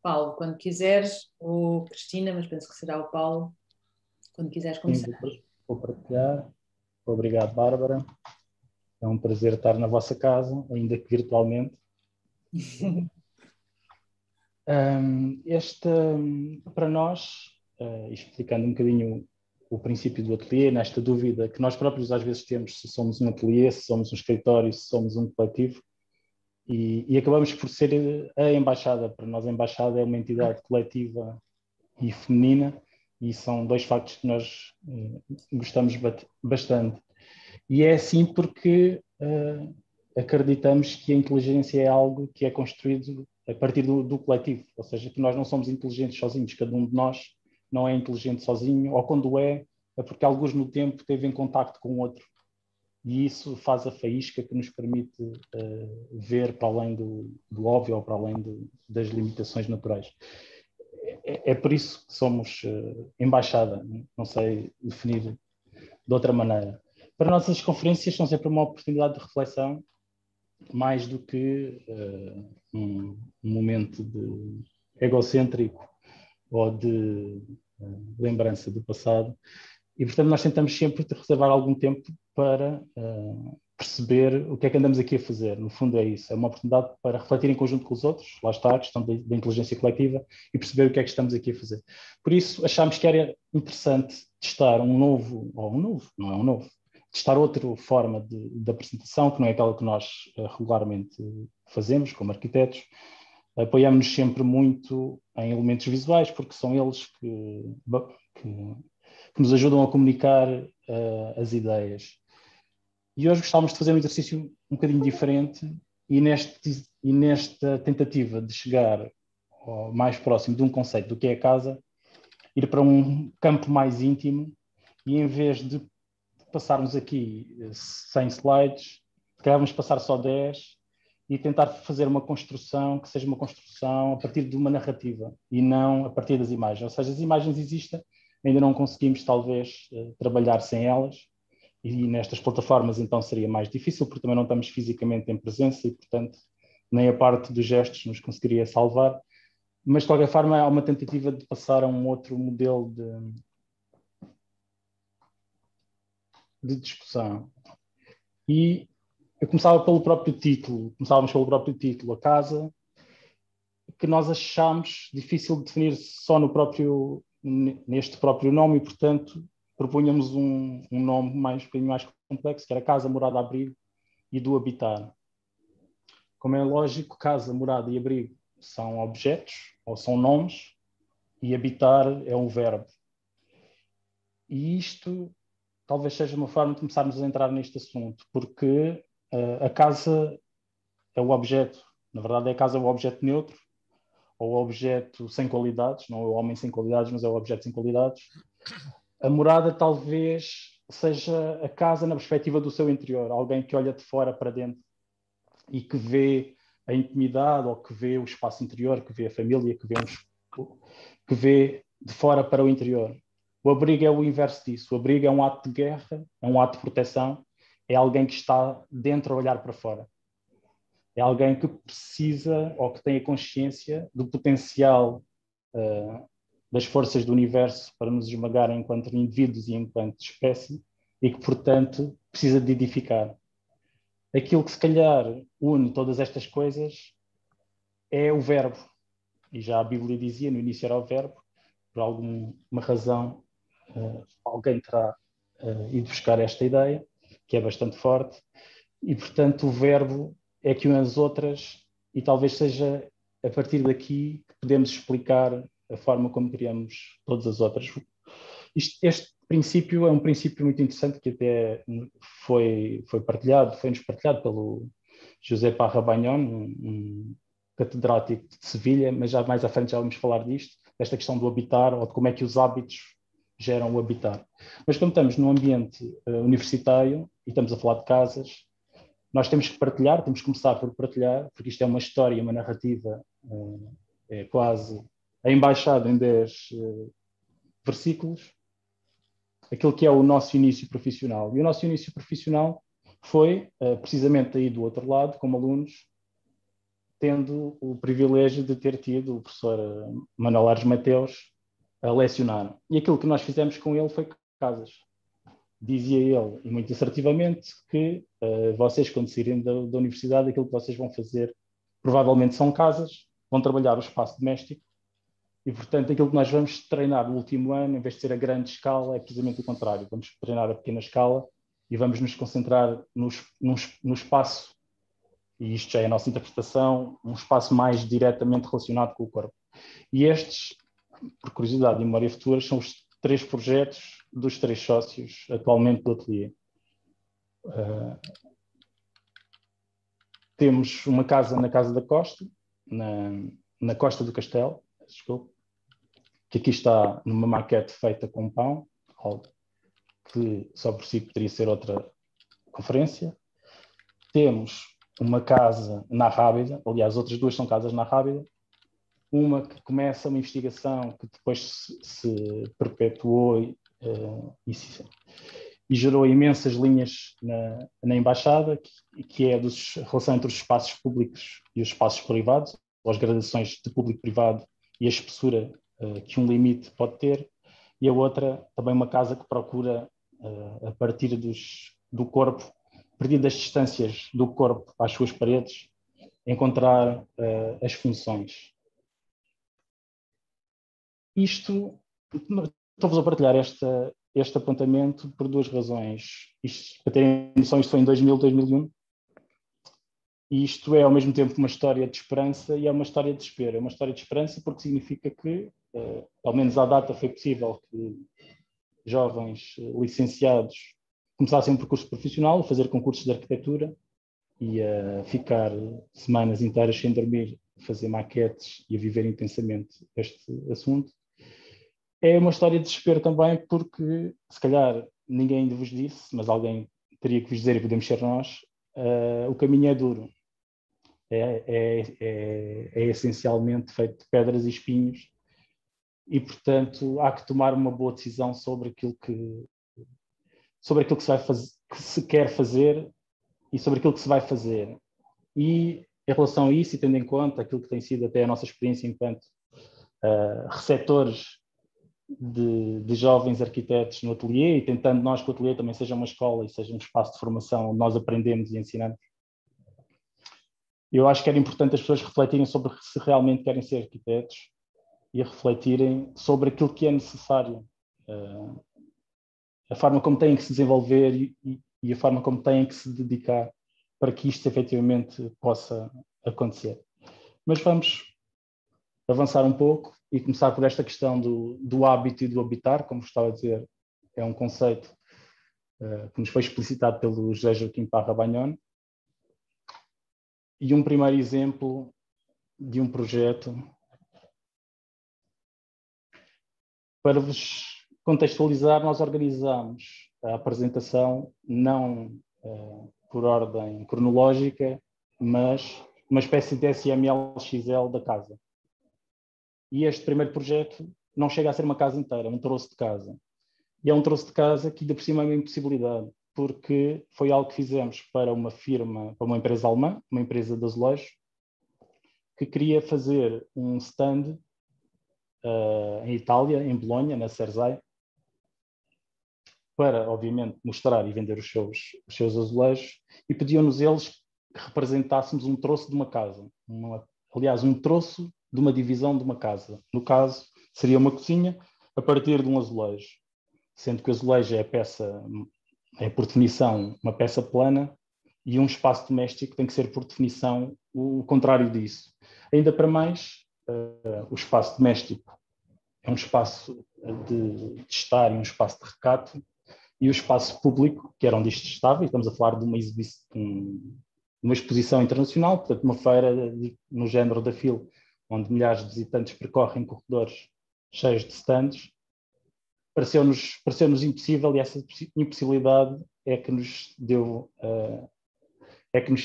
Paulo, quando quiseres, ou Cristina, mas penso que será o Paulo, quando quiseres Sim, começar. vou partilhar. Obrigado, Bárbara. É um prazer estar na vossa casa, ainda que virtualmente. Para nós, explicando um bocadinho o princípio do ateliê, nesta dúvida que nós próprios às vezes temos se somos um ateliê, se somos um escritório, se somos um coletivo, e acabamos por ser a embaixada. Para nós, a embaixada é uma entidade coletiva e feminina, e são dois factos que nós gostamos bastante. E é assim porque acreditamos que a inteligência é algo que é construído a partir do coletivo, ou seja, que nós não somos inteligentes sozinhos, cada um de nós não é inteligente sozinho, ou quando é porque alguns no tempo teve em contacto com o outro. E isso faz a faísca que nos permite ver para além do óbvio ou para além das limitações naturais. É por isso que somos embaixada, não sei definir de outra maneira. Para nós, as conferências são sempre uma oportunidade de reflexão, mais do que um momento de egocêntrico ou de lembrança do passado. E, portanto, nós tentamos sempre reservar algum tempo para perceber o que é que andamos aqui a fazer. No fundo é isso, é uma oportunidade para refletir em conjunto com os outros, lá está a questão da inteligência coletiva, e perceber o que é que estamos aqui a fazer. Por isso, achámos que era interessante testar não é um novo, testar outra forma de apresentação, que não é aquela que nós regularmente fazemos, como arquitetos. Apoiamos-nos sempre muito em elementos visuais, porque são eles que nos ajudam a comunicar as ideias. E hoje gostávamos de fazer um exercício um bocadinho diferente e nesta tentativa de chegar mais próximo de um conceito do que é a casa, ir para um campo mais íntimo e em vez de passarmos aqui 100 slides, queremos passar só 10 e tentar fazer uma construção que seja uma construção a partir de uma narrativa e não a partir das imagens. Ou seja, as imagens existem, ainda não conseguimos talvez trabalhar sem elas, e nestas plataformas então seria mais difícil, porque também não estamos fisicamente em presença e, portanto, nem a parte dos gestos nos conseguiria salvar, mas de qualquer forma há uma tentativa de passar a um outro modelo de discussão. E eu começávamos pelo próprio título, a casa, que nós achámos difícil de definir só neste próprio nome e, portanto, propunhamos um nome um bocadinho mais complexo, que era casa, morada, abrigo e do habitar. Como é lógico, casa, morada e abrigo são objetos ou são nomes e habitar é um verbo. E isto talvez seja uma forma de começarmos a entrar neste assunto, porque a casa é o objeto, na verdade a casa é o objeto neutro, ou o objeto sem qualidades, não é o homem sem qualidades, mas é o objeto sem qualidades. A morada talvez seja a casa na perspectiva do seu interior, alguém que olha de fora para dentro e que vê a intimidade, ou que vê o espaço interior, que vê a família, que vê de fora para o interior. O abrigo é o inverso disso. O abrigo é um ato de guerra, é um ato de proteção, é alguém que está dentro a olhar para fora. É alguém que precisa ou que tem a consciência do potencial das forças do universo para nos esmagar enquanto indivíduos e enquanto espécie e que, portanto, precisa de edificar. Aquilo que se calhar une todas estas coisas é o verbo. E já a Bíblia dizia, no início era o verbo, por alguma razão alguém terá ido buscar esta ideia, que é bastante forte, e portanto o verbo é que une as outras e talvez seja a partir daqui que podemos explicar a forma como criamos todas as outras. Este princípio é um princípio muito interessante que até foi-nos partilhado pelo José Parra Bagnon, um catedrático de Sevilha, mas já mais à frente já vamos falar desta questão do habitar ou de como é que os hábitos geram o habitar. Mas como estamos num ambiente universitário e estamos a falar de casas, nós temos que partilhar, temos que começar por partilhar, porque isto é uma história, uma narrativa, é quase a embaixada em 10 versículos, aquilo que é o nosso início profissional. E o nosso início profissional foi precisamente aí do outro lado, como alunos, tendo o privilégio de ter tido o professor Manuel Aires Mateus a lecionar. E aquilo que nós fizemos com ele foi casas. Dizia ele, e muito assertivamente, que vocês, quando saírem da universidade, aquilo que vocês vão fazer provavelmente são casas, vão trabalhar o espaço doméstico, e, portanto, aquilo que nós vamos treinar no último ano, em vez de ser a grande escala, é precisamente o contrário. Vamos treinar a pequena escala e vamos nos concentrar no espaço, e isto já é a nossa interpretação, um espaço mais diretamente relacionado com o corpo. E estes, por curiosidade e memória futura, são os 3 projetos dos 3 sócios atualmente do ateliê. Temos uma casa na Casa da Costa, na Costa do Castelo, desculpe, que aqui está numa maquete feita com pão, algo que só por si poderia ser outra conferência. Temos uma casa na Rábida, aliás, outras 2 são casas na Rábida, uma que começa uma investigação que depois se perpetuou e gerou imensas linhas na Embaixada, que é a relação entre os espaços públicos e os espaços privados, ou as gradações de público-privado e a espessura que um limite pode ter, e a outra, também uma casa que procura, a partir do corpo, a partir das distâncias do corpo às suas paredes, encontrar as funções. Estou-vos a partilhar este apontamento por 2 razões. Para terem noção, isto foi em 2000, 2001, e isto é ao mesmo tempo uma história de esperança e é uma história de desespero. É uma história de esperança porque significa que, ao menos à data, foi possível que jovens licenciados começassem um percurso profissional, a fazer concursos de arquitetura e a ficar semanas inteiras sem dormir, a fazer maquetes e a viver intensamente este assunto. É uma história de desespero também porque, se calhar, ninguém ainda vos disse, mas alguém teria que vos dizer e podemos ser nós, o caminho é duro. É essencialmente feito de pedras e espinhos e, portanto, há que tomar uma boa decisão sobre aquilo que se vai fazer, que se quer fazer e sobre aquilo que se vai fazer. E, em relação a isso, e tendo em conta aquilo que tem sido até a nossa experiência enquanto receptores de jovens arquitetos no ateliê, e tentando nós que o ateliê também seja uma escola e seja um espaço de formação onde nós aprendemos e ensinamos, eu acho que era importante as pessoas refletirem sobre se realmente querem ser arquitetos e a refletirem sobre aquilo que é necessário, a forma como têm que se desenvolver e a forma como têm que se dedicar para que isto efetivamente possa acontecer. Mas vamos avançar um pouco e começar por esta questão do hábito e do habitar, como estava a dizer, é um conceito que nos foi explicitado pelo José Joaquim Parra Bagnone. E um primeiro exemplo de um projeto, para vos contextualizar, nós organizamos a apresentação não por ordem cronológica, mas uma espécie de SML-XL da casa. E este primeiro projeto não chega a ser uma casa inteira, é um troço de casa. E é um troço de casa que ainda por cima é uma impossibilidade, porque foi algo que fizemos para uma firma, para uma empresa alemã, uma empresa de azulejo, que queria fazer um stand em Itália, em Bolonha, na Cersei, para, obviamente, mostrar e vender os seus azulejos, e pediam-nos eles que representássemos um troço de uma casa. Aliás, um troço de uma divisão de uma casa. No caso, seria uma cozinha a partir de um azulejo, sendo que o azulejo é por definição uma peça plana, e um espaço doméstico tem que ser, por definição, o contrário disso. Ainda para mais, o espaço doméstico é um espaço de estar e um espaço de recato, e o espaço público, que era onde isto estava, e estamos a falar de uma exposição internacional, portanto uma feira no género da FIL, onde milhares de visitantes percorrem corredores cheios de stands, pareceu-nos impossível, e essa impossibilidade é que nos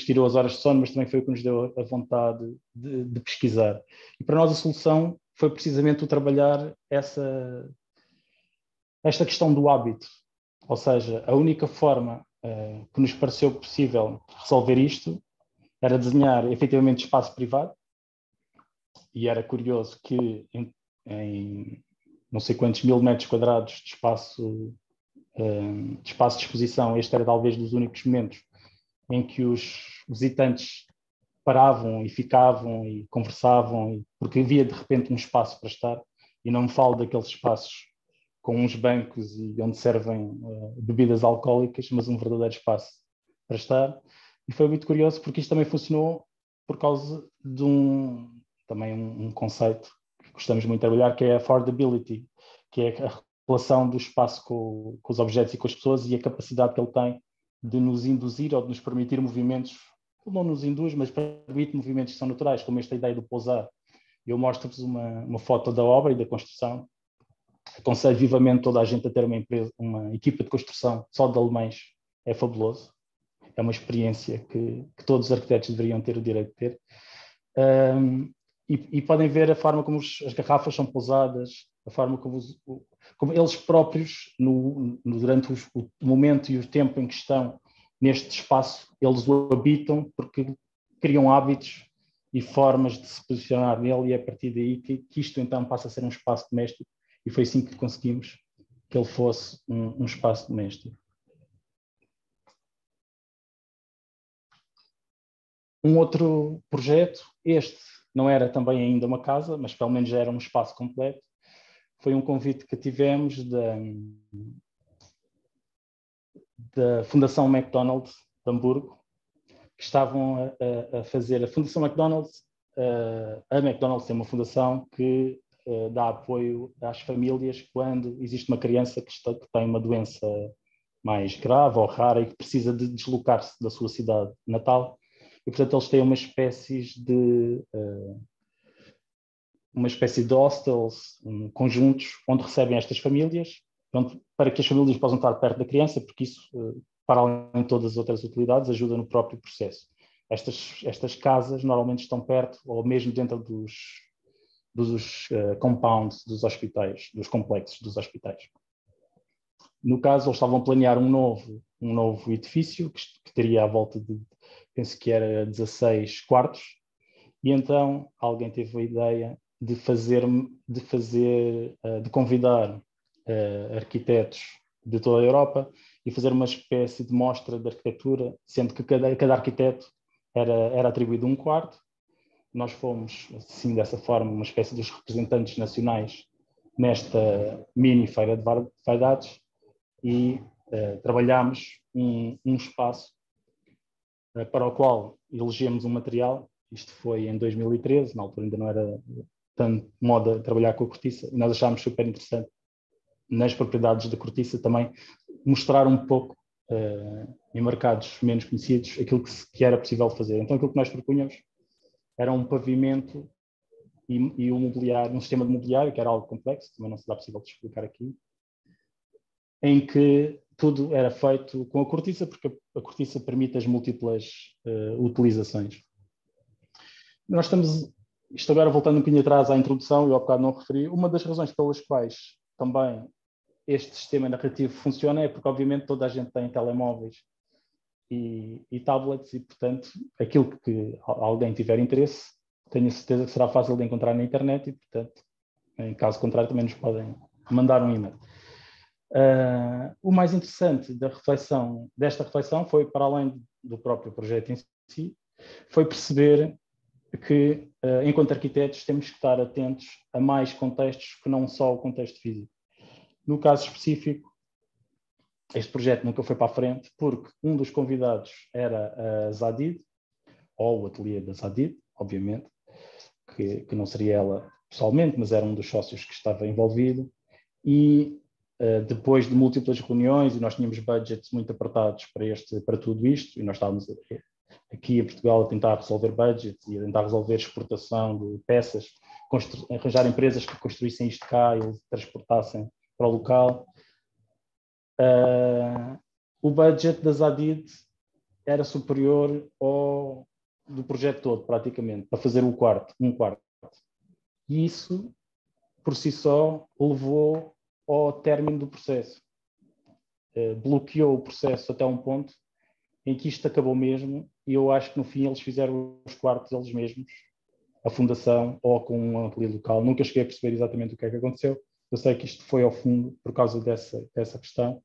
tirou as horas de sono, mas também foi o que nos deu a vontade de pesquisar. E para nós a solução foi precisamente o trabalhar esta questão do hábito, ou seja, a única forma que nos pareceu possível resolver isto era desenhar efetivamente espaço privado, e era curioso que em não sei quantos mil metros quadrados de espaço de exposição, este era talvez dos únicos momentos em que os visitantes paravam e ficavam e conversavam, porque havia de repente um espaço para estar, e não me falo daqueles espaços com uns bancos e onde servem bebidas alcoólicas, mas um verdadeiro espaço para estar. E foi muito curioso porque isto também funcionou por causa de também um conceito que gostamos muito de trabalhar, que é a affordability, que é a relação do espaço com os objetos e com as pessoas, e a capacidade que ele tem de nos induzir ou de nos permitir movimentos, não nos induz, mas permite movimentos que são naturais, como esta ideia do pousar. Eu mostro-vos uma foto da obra e da construção. Aconselho vivamente toda a gente a ter uma equipa de construção só de alemães. É fabuloso. É uma experiência que todos os arquitetos deveriam ter o direito de ter. E podem ver a forma como as garrafas são pousadas, a forma como eles próprios, durante o momento e o tempo em que estão neste espaço, eles o habitam porque criam hábitos e formas de se posicionar nele, e é a partir daí que isto então passa a ser um espaço doméstico, e foi assim que conseguimos que ele fosse um espaço doméstico. Um outro projeto, este não era também ainda uma casa, mas pelo menos já era um espaço completo, foi um convite que tivemos da Fundação McDonald's de Hamburgo, que estavam a fazer a Fundação McDonald's. A McDonald's tem uma fundação que dá apoio às famílias quando existe uma criança que tem uma doença mais grave ou rara e que precisa de deslocar-se da sua cidade natal. E, portanto, eles têm uma espécie de hostels, conjuntos, onde recebem estas famílias, para que as famílias possam estar perto da criança, porque isso, para além de todas as outras utilidades, ajuda no próprio processo. Estas casas normalmente estão perto ou mesmo dentro dos compounds dos hospitais, dos complexos dos hospitais. No caso, eles estavam a planear um novo edifício que teria à volta de, penso que era 16 quartos, e então alguém teve a ideia de convidar arquitetos de toda a Europa e fazer uma espécie de mostra de arquitetura, sendo que cada arquiteto era atribuído um quarto. Nós fomos, assim, dessa forma, uma espécie dos representantes nacionais nesta mini feira de vaidades, e trabalhámos um espaço para o qual elegemos um material. Isto foi em 2013, na altura ainda não era tanto moda trabalhar com a cortiça, e nós achámos super interessante, nas propriedades da cortiça, também mostrar um pouco, em mercados menos conhecidos, aquilo que era possível fazer. Então, aquilo que nós propunhamos era um pavimento e um sistema de mobiliário, que era algo complexo, também não será possível de explicar aqui, em que tudo era feito com a cortiça, porque a cortiça permite as múltiplas utilizações. Nós estamos, isto agora voltando um bocadinho atrás à introdução, eu há bocado não referi, uma das razões pelas quais também este sistema narrativo funciona é porque, obviamente, toda a gente tem telemóveis e tablets, e, portanto, aquilo que alguém tiver interesse, tenho a certeza que será fácil de encontrar na internet, e, portanto, em caso contrário, também nos podem mandar um e-mail. O mais interessante desta reflexão foi, para além do próprio projeto em si, foi perceber que, enquanto arquitetos, temos que estar atentos a mais contextos que não só o contexto físico. No caso específico, este projeto nunca foi para a frente porque um dos convidados era a Zadid, ou o ateliê da Zadid, obviamente, que não seria ela pessoalmente, mas era um dos sócios que estava envolvido, e depois de múltiplas reuniões, e nós tínhamos budgets muito apertados para tudo isto, e nós estávamos aqui em Portugal a tentar resolver budgets e a tentar resolver exportação de peças, arranjar empresas que construíssem isto cá e transportassem para o local. O budget da Zadid era superior ao do projeto todo, praticamente, para fazer um quarto. E isso, por si só, levou ao término do processo. Bloqueou o processo até um ponto em que isto acabou mesmo, e eu acho que no fim eles fizeram os quartos eles mesmos, a fundação ou com um ateliê local. Nunca cheguei a perceber exatamente o que é que aconteceu. Eu sei que isto foi ao fundo por causa dessa questão,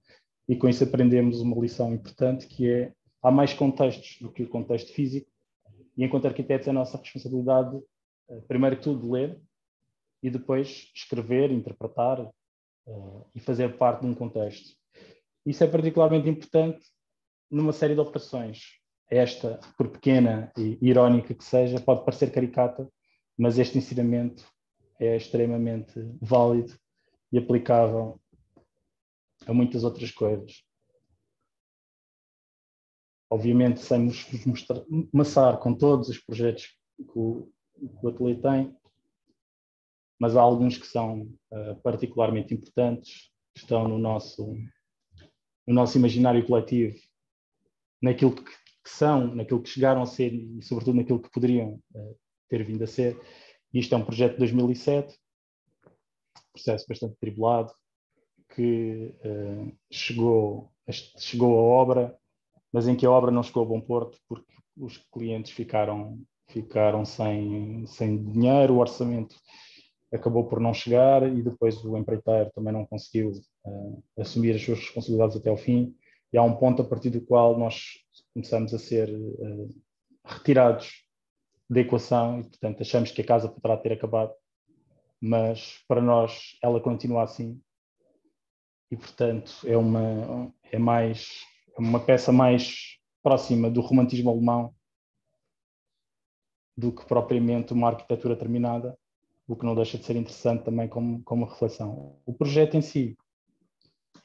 e com isso aprendemos uma lição importante, que é: há mais contextos do que o contexto físico, e enquanto arquitetos é a nossa responsabilidade, primeiro que tudo, ler, e depois escrever, interpretar e fazer parte de um contexto. Isso é particularmente importante numa série de operações. Esta, por pequena e irónica que seja, pode parecer caricata, mas este ensinamento é extremamente válido e aplicável a muitas outras coisas. Obviamente, sem nos maçar com todos os projetos que o ateliê tem, mas há alguns que são particularmente importantes, que estão no nosso imaginário coletivo, naquilo que são, naquilo que chegaram a ser e, sobretudo, naquilo que poderiam ter vindo a ser. Isto é um projeto de 2007, processo bastante tribulado, que chegou a obra, mas em que a obra não chegou a bom porto, porque os clientes ficaram sem dinheiro, o orçamento acabou por não chegar, e depois o empreiteiro também não conseguiu assumir as suas responsabilidades até ao fim, e há um ponto a partir do qual nós começamos a ser retirados da equação, e portanto achamos que a casa poderá ter acabado, mas para nós ela continua assim, e portanto é uma peça mais próxima do romantismo alemão do que propriamente uma arquitetura terminada, o que não deixa de ser interessante também como reflexão. O projeto em si,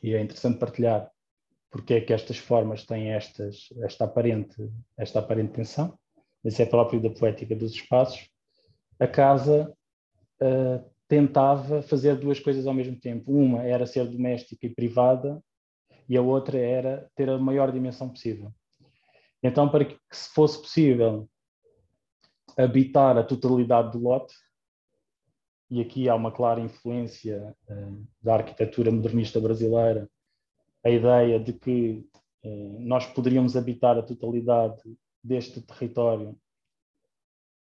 e é interessante partilhar porque é que estas formas têm esta aparente tensão, isso é próprio da poética dos espaços. A casa tentava fazer duas coisas ao mesmo tempo. Uma era ser doméstica e privada, e a outra era ter a maior dimensão possível. Então, para que se fosse possível habitar a totalidade do lote, e aqui há uma clara influência da arquitetura modernista brasileira, a ideia de que nós poderíamos habitar a totalidade deste território,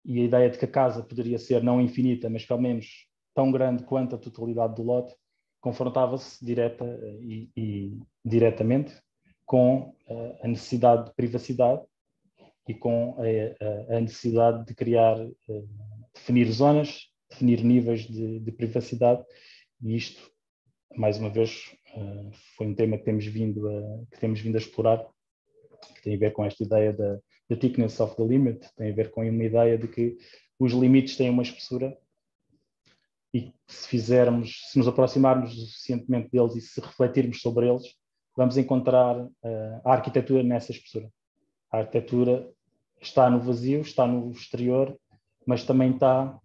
e a ideia de que a casa poderia ser não infinita, mas pelo menos tão grande quanto a totalidade do lote, confrontava-se direta e diretamente com a necessidade de privacidade e com a necessidade de criar, definir zonas, definir níveis de privacidade, e isto, mais uma vez, foi um tema que temos vindo a explorar, que tem a ver com esta ideia da thickness of the limit, tem a ver com uma ideia de que os limites têm uma espessura, e se nos aproximarmos o suficientemente deles e se refletirmos sobre eles, vamos encontrar a arquitetura nessa espessura. A arquitetura está no vazio, está no exterior, mas também está,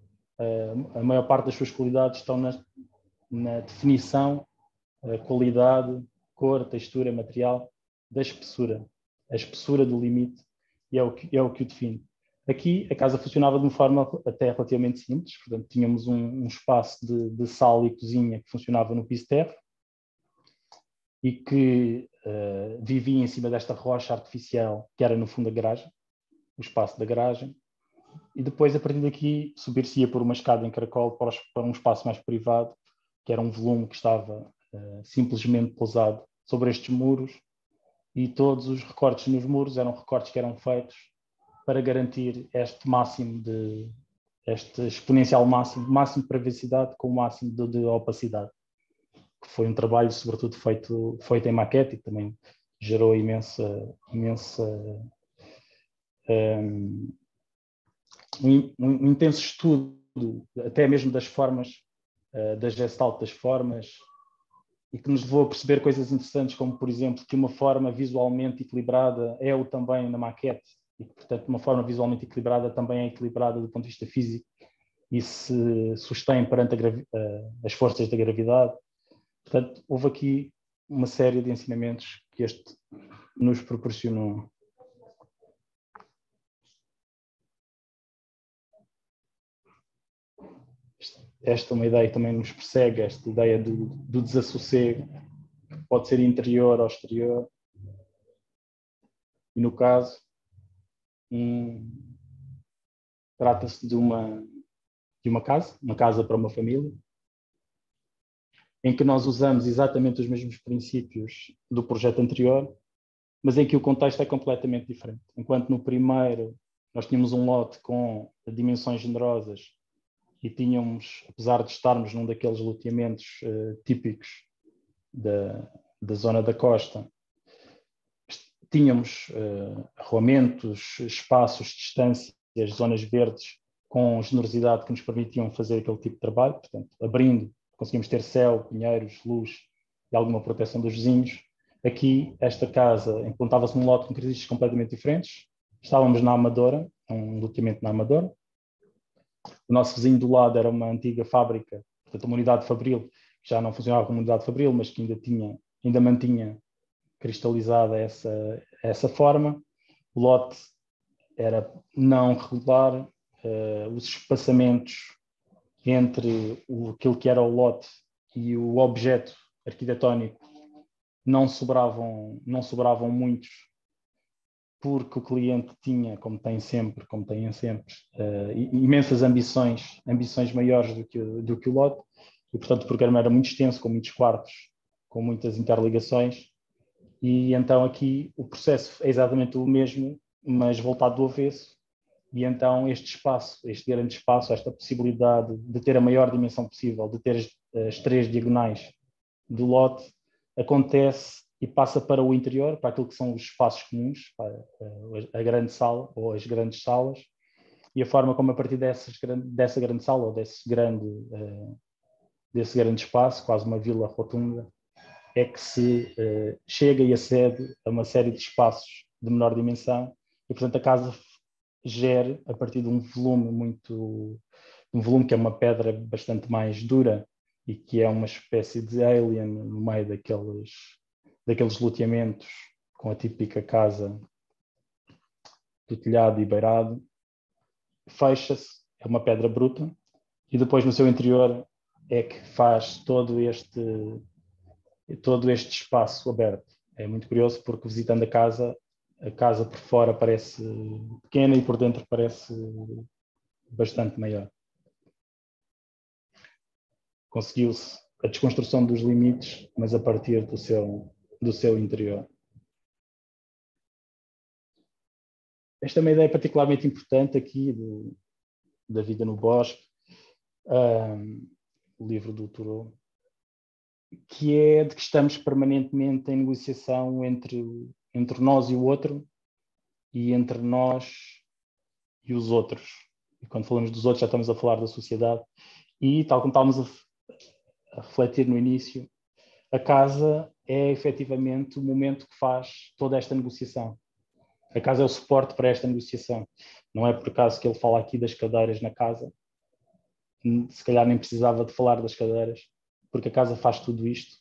a maior parte das suas qualidades estão na definição, qualidade, cor, textura, material da espessura. A espessura do limite é o que o define. Aqui a casa funcionava de uma forma até relativamente simples, portanto tínhamos um espaço de sala e cozinha que funcionava no piso terra e que vivia em cima desta rocha artificial que era no fundo a garagem, o espaço da garagem, e depois a partir daqui subir-se-ia por uma escada em caracol para um espaço mais privado, que era um volume que estava simplesmente pousado sobre estes muros, e todos os recortes nos muros eram recortes que eram feitos para garantir este exponencial máximo de privacidade com o máximo de opacidade, que foi um trabalho sobretudo feito em maquete, e também gerou um intenso estudo, até mesmo das formas, da gestalt das formas, e que nos levou a perceber coisas interessantes, como, por exemplo, que uma forma visualmente equilibrada é o também na maquete, e que, portanto, uma forma visualmente equilibrada também é equilibrada do ponto de vista físico e se sustém perante as forças da gravidade. Portanto, houve aqui uma série de ensinamentos que este nos proporcionou. Esta é uma ideia que também nos persegue, esta ideia do desassossego, que pode ser interior ou exterior. E no caso, trata-se de uma casa para uma família, em que nós usamos exatamente os mesmos princípios do projeto anterior, mas em que o contexto é completamente diferente. Enquanto no primeiro nós tínhamos um lote com dimensões generosas e tínhamos, apesar de estarmos num daqueles loteamentos típicos da zona da costa, tínhamos arruamentos, espaços, distâncias, zonas verdes com generosidade que nos permitiam fazer aquele tipo de trabalho, portanto, abrindo, conseguimos ter céu, pinheiros, luz e alguma proteção dos vizinhos. Aqui, esta casa implantava-se num lote com características completamente diferentes. Estávamos na Amadora, um loteamento na Amadora. O nosso vizinho do lado era uma antiga fábrica, portanto, uma unidade fabril, que já não funcionava como unidade fabril, mas que ainda mantinha cristalizada essa forma. O lote era não regular, os espaçamentos entre aquilo que era o lote e o objeto arquitetónico não sobravam muitos, porque o cliente tinha, como têm sempre, imensas ambições maiores do que o lote, e portanto o programa era muito extenso, com muitos quartos, com muitas interligações, e então aqui o processo é exatamente o mesmo, mas voltado do avesso, e então este grande espaço, esta possibilidade de ter a maior dimensão possível, de ter as 3 diagonais do lote, acontece e passa para o interior, para aquilo que são os espaços comuns, para a grande sala ou as grandes salas, e a forma como a partir dessa grande sala ou desse grande espaço, quase uma vila rotunda, é que se chega e acede a uma série de espaços de menor dimensão, e portanto a casa gera, a partir de um volume que é uma pedra bastante mais dura e que é uma espécie de alien no meio daqueles loteamentos, com a típica casa do telhado e beirado, fecha-se, é uma pedra bruta, e depois no seu interior é que faz todo este espaço aberto. É muito curioso porque, visitando a casa por fora parece pequena e por dentro parece bastante maior. Conseguiu-se a desconstrução dos limites, mas a partir do seu interior. Esta é uma ideia particularmente importante aqui da vida no bosque, o livro do Thoreau, que é de que estamos permanentemente em negociação entre nós e o outro, e entre nós e os outros. E quando falamos dos outros já estamos a falar da sociedade. E, tal como estávamos a refletir no início, a casa é efetivamente o momento que faz toda esta negociação. A casa é o suporte para esta negociação. Não é por acaso que ele fala aqui das cadeiras na casa. Se calhar nem precisava de falar das cadeiras, porque a casa faz tudo isto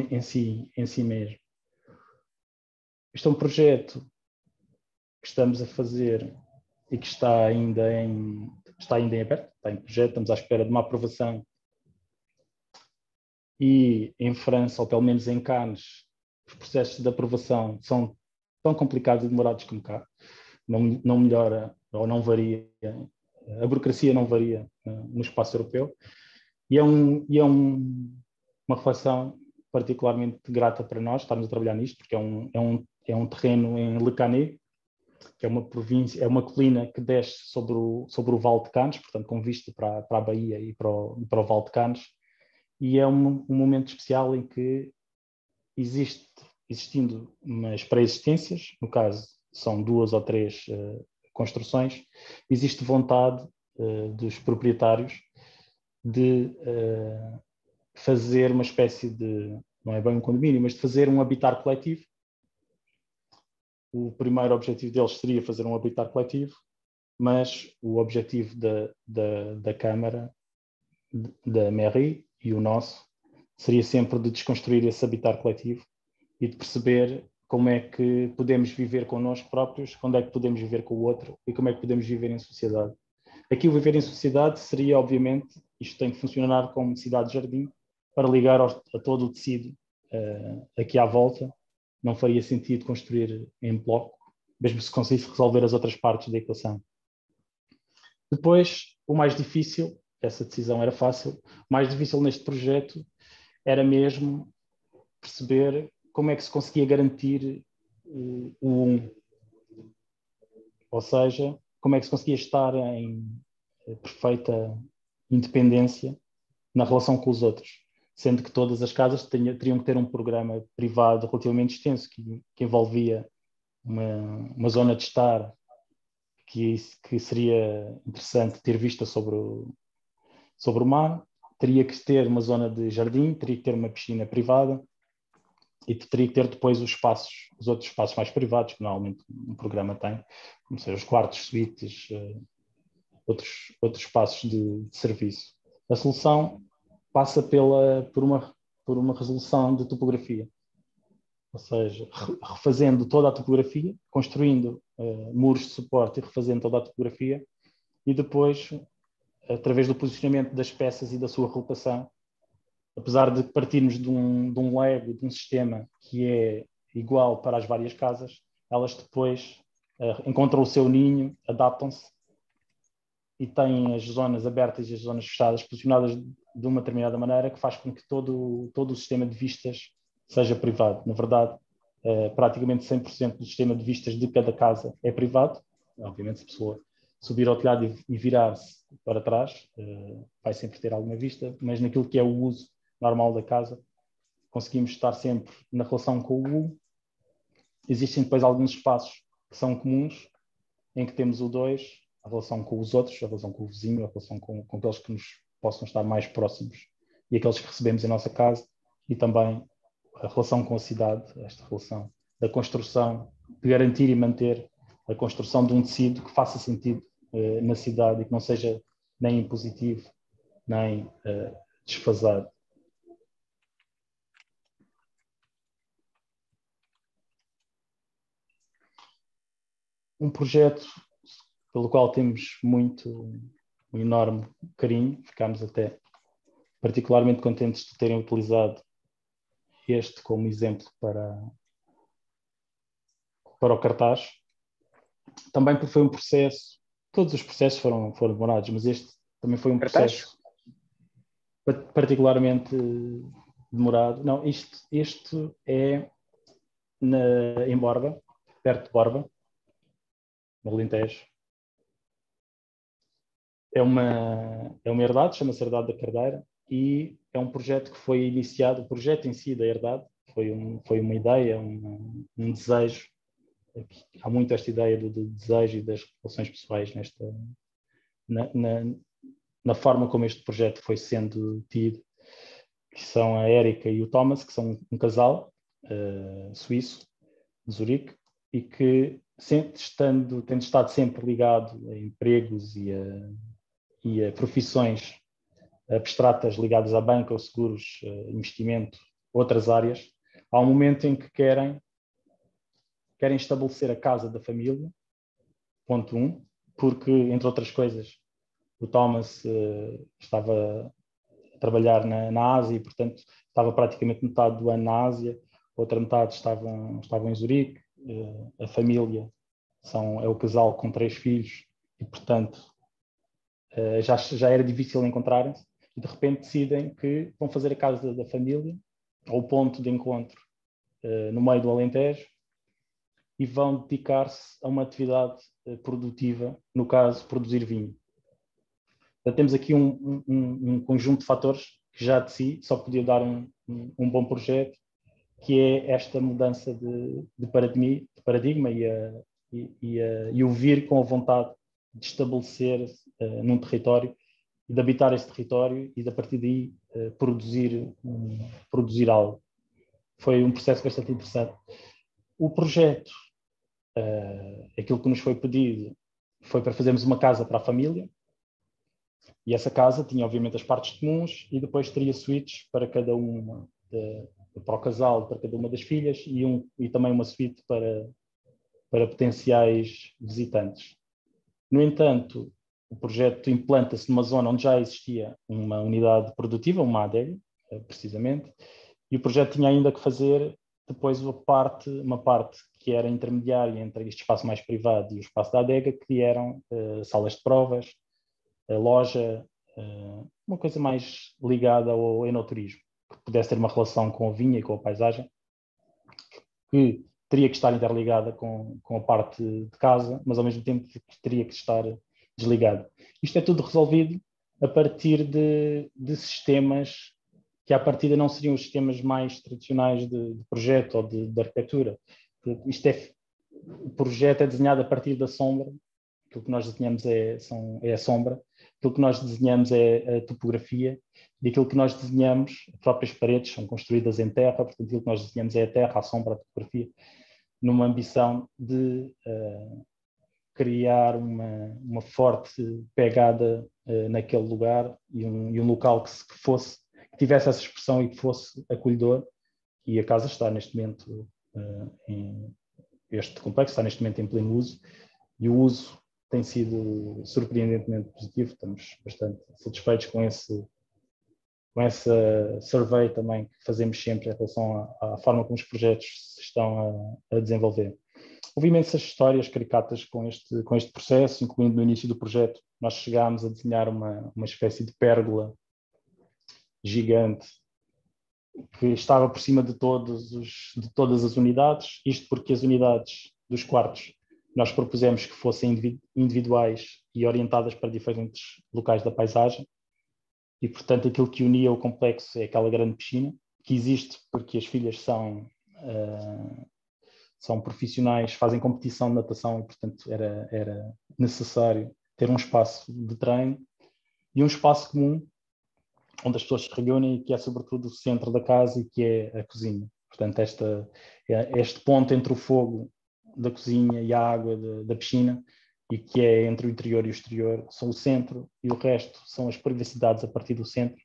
em si mesmo. Este é um projeto que estamos a fazer e que está ainda em aberto, está em projeto, estamos à espera de uma aprovação. E em França, ou pelo menos em Cannes, os processos de aprovação são tão complicados e demorados como cá. Não melhora ou não varia, a burocracia não varia no espaço europeu. E é uma reflexão particularmente grata para nós estarmos a trabalhar nisto, porque é um terreno em Le Cannet, que é uma província, é uma colina que desce sobre o Vale de Cannes, portanto com vista para a Baía e para o Vale de Cannes, e é um momento especial em que existindo umas pré-existências, no caso são 2 ou 3 construções, existe vontade dos proprietários de fazer uma espécie de, não é bem um condomínio, mas de fazer um habitat coletivo. O primeiro objetivo deles seria fazer um habitat coletivo, mas o objetivo da Câmara, da mairie e o nosso, seria sempre de desconstruir esse habitat coletivo e de perceber como é que podemos viver connosco próprios, quando é que podemos viver com o outro e como é que podemos viver em sociedade. Aqui o viver em sociedade seria, obviamente, isto tem que funcionar como cidade-jardim, para ligar a todo o tecido aqui à volta, não faria sentido construir em bloco, mesmo se conseguisse resolver as outras partes da equação. Depois, o mais difícil, essa decisão era fácil, o mais difícil neste projeto era mesmo perceber como é que se conseguia garantir o 1. Ou seja, como é que se conseguia estar em perfeita independência na relação com os outros, sendo que todas as casas teriam que ter um programa privado relativamente extenso, que envolvia uma zona de estar que seria interessante ter vista sobre o mar, teria que ter uma zona de jardim, teria que ter uma piscina privada e teria que ter depois os outros espaços mais privados, que normalmente um programa tem, como ser os quartos, suítes, outros espaços de serviço. A solução passa por uma resolução de topografia, ou seja, refazendo toda a topografia, construindo muros de suporte e refazendo toda a topografia, e depois, através do posicionamento das peças e da sua rotação, apesar de partirmos de um Lego, de um sistema que é igual para as várias casas, elas depois encontram o seu ninho, adaptam-se e têm as zonas abertas e as zonas fechadas posicionadas de uma determinada maneira que faz com que todo o sistema de vistas seja privado. Na verdade, praticamente 100% do sistema de vistas de cada casa é privado. Obviamente, se a pessoa subir ao telhado e virar-se para trás, vai sempre ter alguma vista, mas naquilo que é o uso normal da casa, conseguimos estar sempre na relação com o U. Existem depois alguns espaços que são comuns, em que temos o 2, a relação com os outros, a relação com o vizinho, a relação com aqueles que nos possam estar mais próximos e aqueles que recebemos em nossa casa, e também a relação com a cidade, esta relação da construção, de garantir e manter a construção de um tecido que faça sentido na cidade e que não seja nem impositivo, nem desfasado. Um projeto pelo qual temos um enorme carinho, ficámos até particularmente contentes de terem utilizado este como exemplo para o cartaz. Também porque foi um processo, todos os processos foram demorados, mas este também foi um processo particularmente demorado. Não, este é em Borba, perto de Borba, no Alentejo. É uma herdade, chama-se Herdade da Cardeira, e é um projeto que foi iniciado, o projeto em si da herdade foi uma ideia, um desejo. Há muito esta ideia do desejo e das relações pessoais na forma como este projeto foi sendo tido, que são a Érica e o Thomas, que são um casal suíço, de Zurique, e que tendo estado sempre ligado a empregos e a profissões abstratas ligadas à banca, ou seguros, investimento, outras áreas, há um momento em que querem estabelecer a casa da família, ponto 1, porque, entre outras coisas, o Thomas estava a trabalhar na Ásia e, portanto, estava praticamente metade do ano na Ásia, outra metade estavam em Zurique, a família é o casal com 3 filhos e, portanto, já era difícil encontrarem-se, e de repente decidem que vão fazer a casa da família, ou o ponto de encontro, no meio do Alentejo, e vão dedicar-se a uma atividade produtiva, no caso, produzir vinho. Então, temos aqui um conjunto de fatores que já de si só podia dar um bom projeto, que é esta mudança de paradigma e o vir com a vontade de estabelecer num território e de habitar esse território e, a partir daí, produzir algo. Foi um processo bastante interessante. O projeto, aquilo que nos foi pedido, foi para fazermos uma casa para a família, e essa casa tinha, obviamente, as partes comuns e depois teria suítes para cada uma, para o casal, para cada uma das filhas, e também uma suíte para potenciais visitantes. No entanto, o projeto implanta-se numa zona onde já existia uma unidade produtiva, uma adega, precisamente, e o projeto tinha ainda que fazer depois uma parte que era intermediária entre este espaço mais privado e o espaço da adega, que eram salas de provas, a loja, uma coisa mais ligada ao enoturismo, que pudesse ter uma relação com a vinha e com a paisagem, que teria que estar interligada com a parte de casa, mas ao mesmo tempo que teria que estar desligada. Isto é tudo resolvido a partir de sistemas que à partida não seriam os sistemas mais tradicionais de projeto ou de arquitetura. O projeto é desenhado a partir da sombra, aquilo que nós desenhamos é a sombra, aquilo que nós desenhamos é a topografia, e aquilo que nós desenhamos, as próprias paredes são construídas em terra, portanto aquilo que nós desenhamos é a terra, a sombra, a topografia, numa ambição de criar uma forte pegada naquele lugar e um local que tivesse essa expressão e que fosse acolhedor. E a casa está neste momento, este complexo está neste momento em pleno uso, e o uso tem sido surpreendentemente positivo. Estamos bastante satisfeitos com essa survey também que fazemos sempre em relação à forma como os projetos se estão a desenvolver. Houve imensas histórias caricatas com este processo, incluindo no início do projeto. Nós chegámos a desenhar uma espécie de pérgola gigante que estava por cima de todas as unidades, isto porque as unidades dos quartos nós propusemos que fossem individuais e orientadas para diferentes locais da paisagem, e portanto aquilo que unia o complexo é aquela grande piscina, que existe porque as filhas são profissionais, fazem competição de natação, e portanto era necessário ter um espaço de treino e um espaço comum onde as pessoas se reúnem, e que é sobretudo o centro da casa e que é a cozinha. Portanto, este ponto entre o fogo da cozinha e a água da piscina, e que é entre o interior e o exterior, são o centro, e o resto são as privacidades a partir do centro,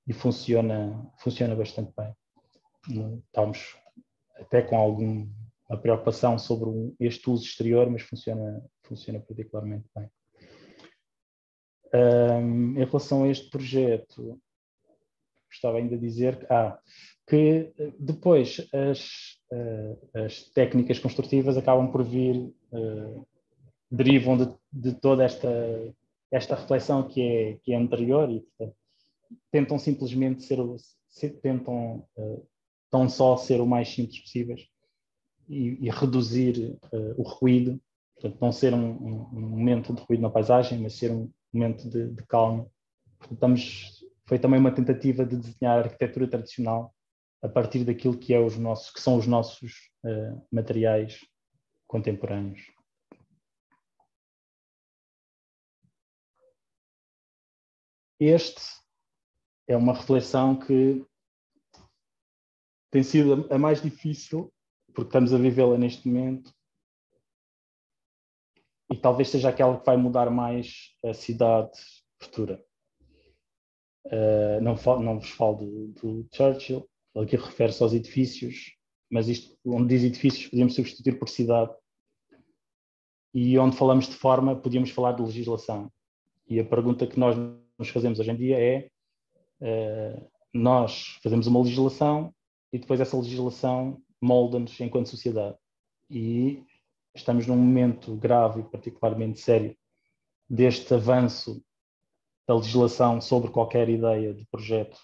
e funciona bastante bem. Estamos até com alguma preocupação sobre este uso exterior, mas funciona particularmente bem. Em relação a este projeto, gostava ainda de dizer que depois as técnicas construtivas acabam por vir, derivam de toda esta reflexão que é anterior, e portanto, tentam simplesmente tão só ser o mais simples possíveis e reduzir o ruído, portanto não ser um momento de ruído na paisagem, mas ser um momento de calma. Portanto, foi também uma tentativa de desenhar a arquitetura tradicional a partir daquilo que são os nossos materiais contemporâneos. Este é uma reflexão que tem sido a mais difícil, porque estamos a vivê-la neste momento, e talvez seja aquela que vai mudar mais a cidade futura. Não vos falo do Churchill, ele aqui refere-se aos edifícios, mas isto, onde diz edifícios, podíamos substituir por cidade. E onde falamos de forma, podíamos falar de legislação. E a pergunta que nós nos fazemos hoje em dia é, nós fazemos uma legislação e depois essa legislação molda-nos enquanto sociedade. E estamos num momento grave e particularmente sério deste avanço da legislação sobre qualquer ideia de projeto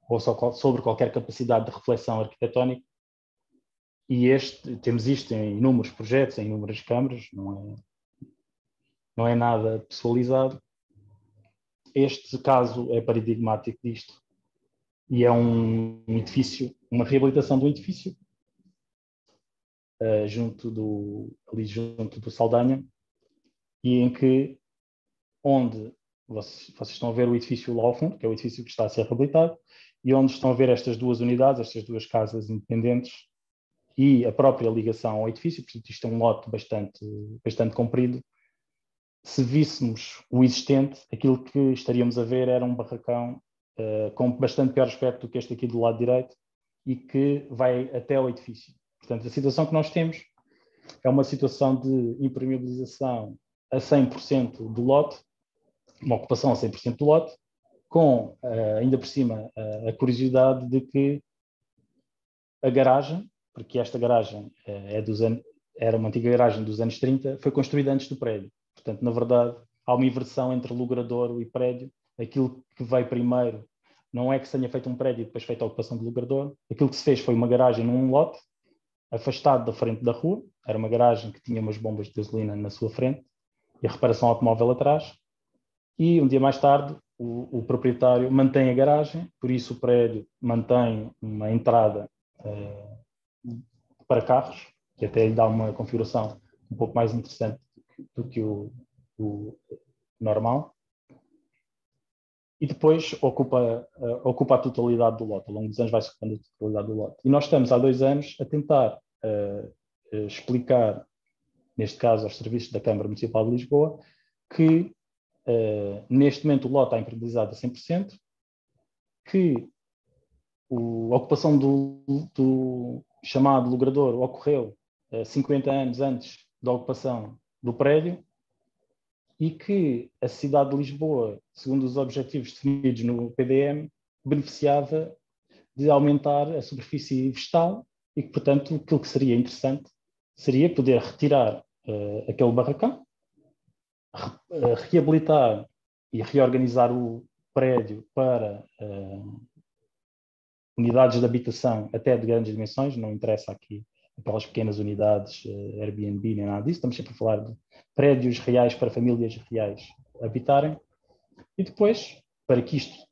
ou sobre qualquer capacidade de reflexão arquitetónica, e temos isto em inúmeros projetos, em inúmeras câmaras, não é nada pessoalizado. Este caso é paradigmático disto, e é um edifício, uma reabilitação do edifício, ali junto do Saldanha, e em que, onde vocês estão a ver o edifício lá ao fundo, que é o edifício que está a ser reabilitado, e onde estão a ver estas duas unidades, estas duas casas independentes, e a própria ligação ao edifício. Portanto, isto é um lote bastante comprido. Se víssemos o existente, aquilo que estaríamos a ver era um barracão com bastante pior aspecto do que este aqui do lado direito, e que vai até ao edifício. Portanto, a situação que nós temos é uma situação de impermeabilização a 100% do lote, uma ocupação a 100% do lote, com, ainda por cima, a curiosidade de que a garagem, porque esta garagem era uma antiga garagem dos anos 30, foi construída antes do prédio. Portanto, na verdade, há uma inversão entre logradouro e prédio. Aquilo que veio primeiro não é que se tenha feito um prédio e depois feito a ocupação de logradouro. Aquilo que se fez foi uma garagem num lote, afastado da frente da rua. Era uma garagem que tinha umas bombas de gasolina na sua frente e a reparação automóvel atrás. E um dia mais tarde, o proprietário mantém a garagem, por isso o prédio mantém uma entrada para carros, que até lhe dá uma configuração um pouco mais interessante do que o normal. E depois ocupa a totalidade do lote. Ao longo dos anos vai-se ocupando a totalidade do lote. E nós estamos há 2 anos a tentar explicar, neste caso aos serviços da Câmara Municipal de Lisboa, que neste momento o lote está impermeabilizado a 100%, que a ocupação do chamado logrador ocorreu 50 anos antes da ocupação do prédio e que a cidade de Lisboa, segundo os objetivos definidos no PDM, beneficiava de aumentar a superfície vegetal e que, portanto, aquilo que seria interessante seria poder retirar aquele barracão, reabilitar e reorganizar o prédio para unidades de habitação até de grandes dimensões, não interessa aqui aquelas pequenas unidades Airbnb nem nada disso, estamos sempre a falar de prédios reais para famílias reais habitarem. E depois, para que isto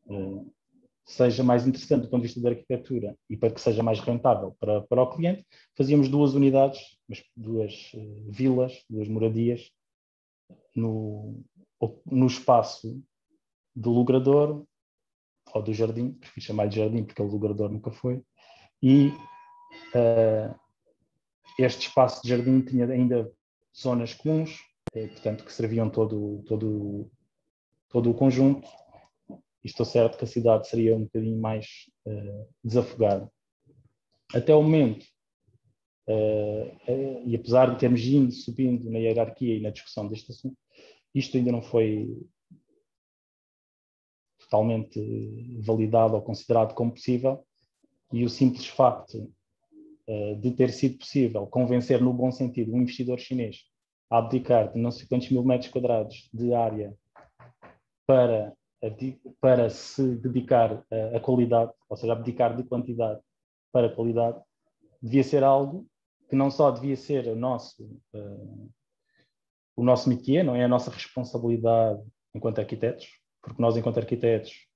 seja mais interessante do ponto de vista da arquitetura e para que seja mais rentável para o cliente, fazíamos 2 unidades, 2 vilas, 2 moradias no espaço do logrador ou do jardim, prefiro chamar de jardim porque o logrador nunca foi, e este espaço de jardim tinha ainda zonas comuns, portanto, que serviam todo o conjunto, e estou certo que a cidade seria um bocadinho mais desafogada. Até o momento, e apesar de termos indo subindo na hierarquia e na discussão deste assunto, isto ainda não foi totalmente validado ou considerado como possível, e o simples facto de ter sido possível convencer, no bom sentido, um investidor chinês a abdicar de não sei quantos mil metros quadrados de área para se dedicar à qualidade, ou seja, abdicar de quantidade para qualidade, devia ser algo que não só devia ser o nosso métier, não é a nossa responsabilidade enquanto arquitetos, porque nós, enquanto arquitetos,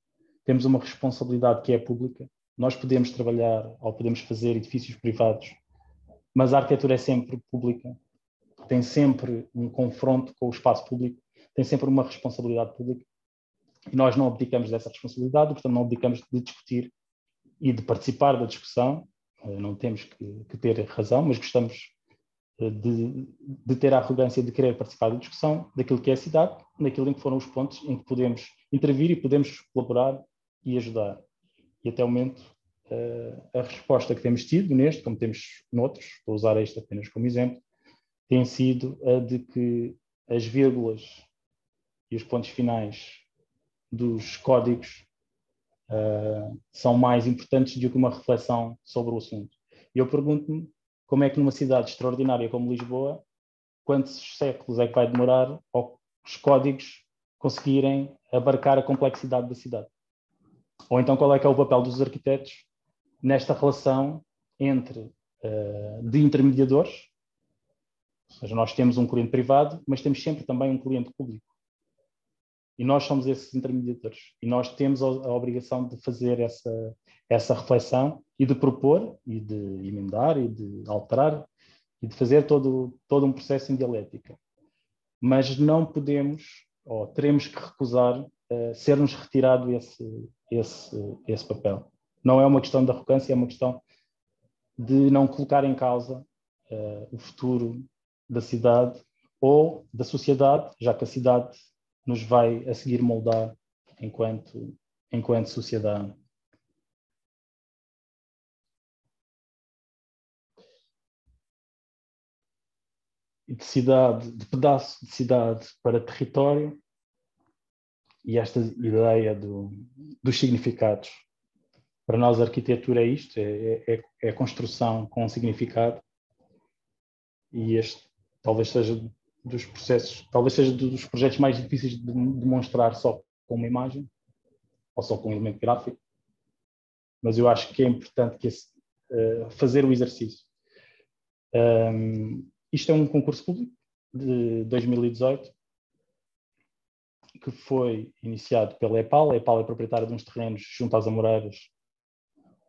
temos uma responsabilidade que é pública. Nós podemos trabalhar ou podemos fazer edifícios privados, mas a arquitetura é sempre pública, tem sempre um confronto com o espaço público, tem sempre uma responsabilidade pública, e nós não abdicamos dessa responsabilidade, portanto não abdicamos de discutir e de participar da discussão. Não temos que ter razão, mas gostamos de ter a arrogância de querer participar da discussão daquilo que é a cidade, naquilo em que foram os pontos em que podemos intervir e podemos colaborar e ajudar. E até o momento, a resposta que temos tido neste, como temos noutros, vou usar este apenas como exemplo, tem sido a de que as vírgulas e os pontos finais dos códigos são mais importantes do que uma reflexão sobre o assunto. E eu pergunto-me como é que numa cidade extraordinária como Lisboa, quantos séculos é que vai demorar os códigos conseguirem abarcar a complexidade da cidade? Ou então qual é que é o papel dos arquitetos nesta relação entre de intermediadores, ou seja, nós temos um cliente privado, mas temos sempre também um cliente público. E nós somos esses intermediadores. E nós temos a obrigação de fazer essa reflexão e de propor, e de emendar, e de alterar, e de fazer todo um processo em dialética. Mas não podemos, ou teremos que recusar, ser-nos retirado esse papel. Não é uma questão de arrogância, é uma questão de não colocar em causa o futuro da cidade ou da sociedade, já que a cidade nos vai a seguir moldar enquanto sociedade. E de pedaço de cidade para território, e esta ideia dos significados Para nós a arquitetura é isto, é a construção com um significado, e este talvez seja dos processos, talvez seja dos projetos mais difíceis de demonstrar só com uma imagem, ou só com um elemento gráfico, mas eu acho que é importante fazer o exercício. Isto é um concurso público de 2018, que foi iniciado pela EPAL. A EPAL é proprietária de uns terrenos junto às Amoreiras,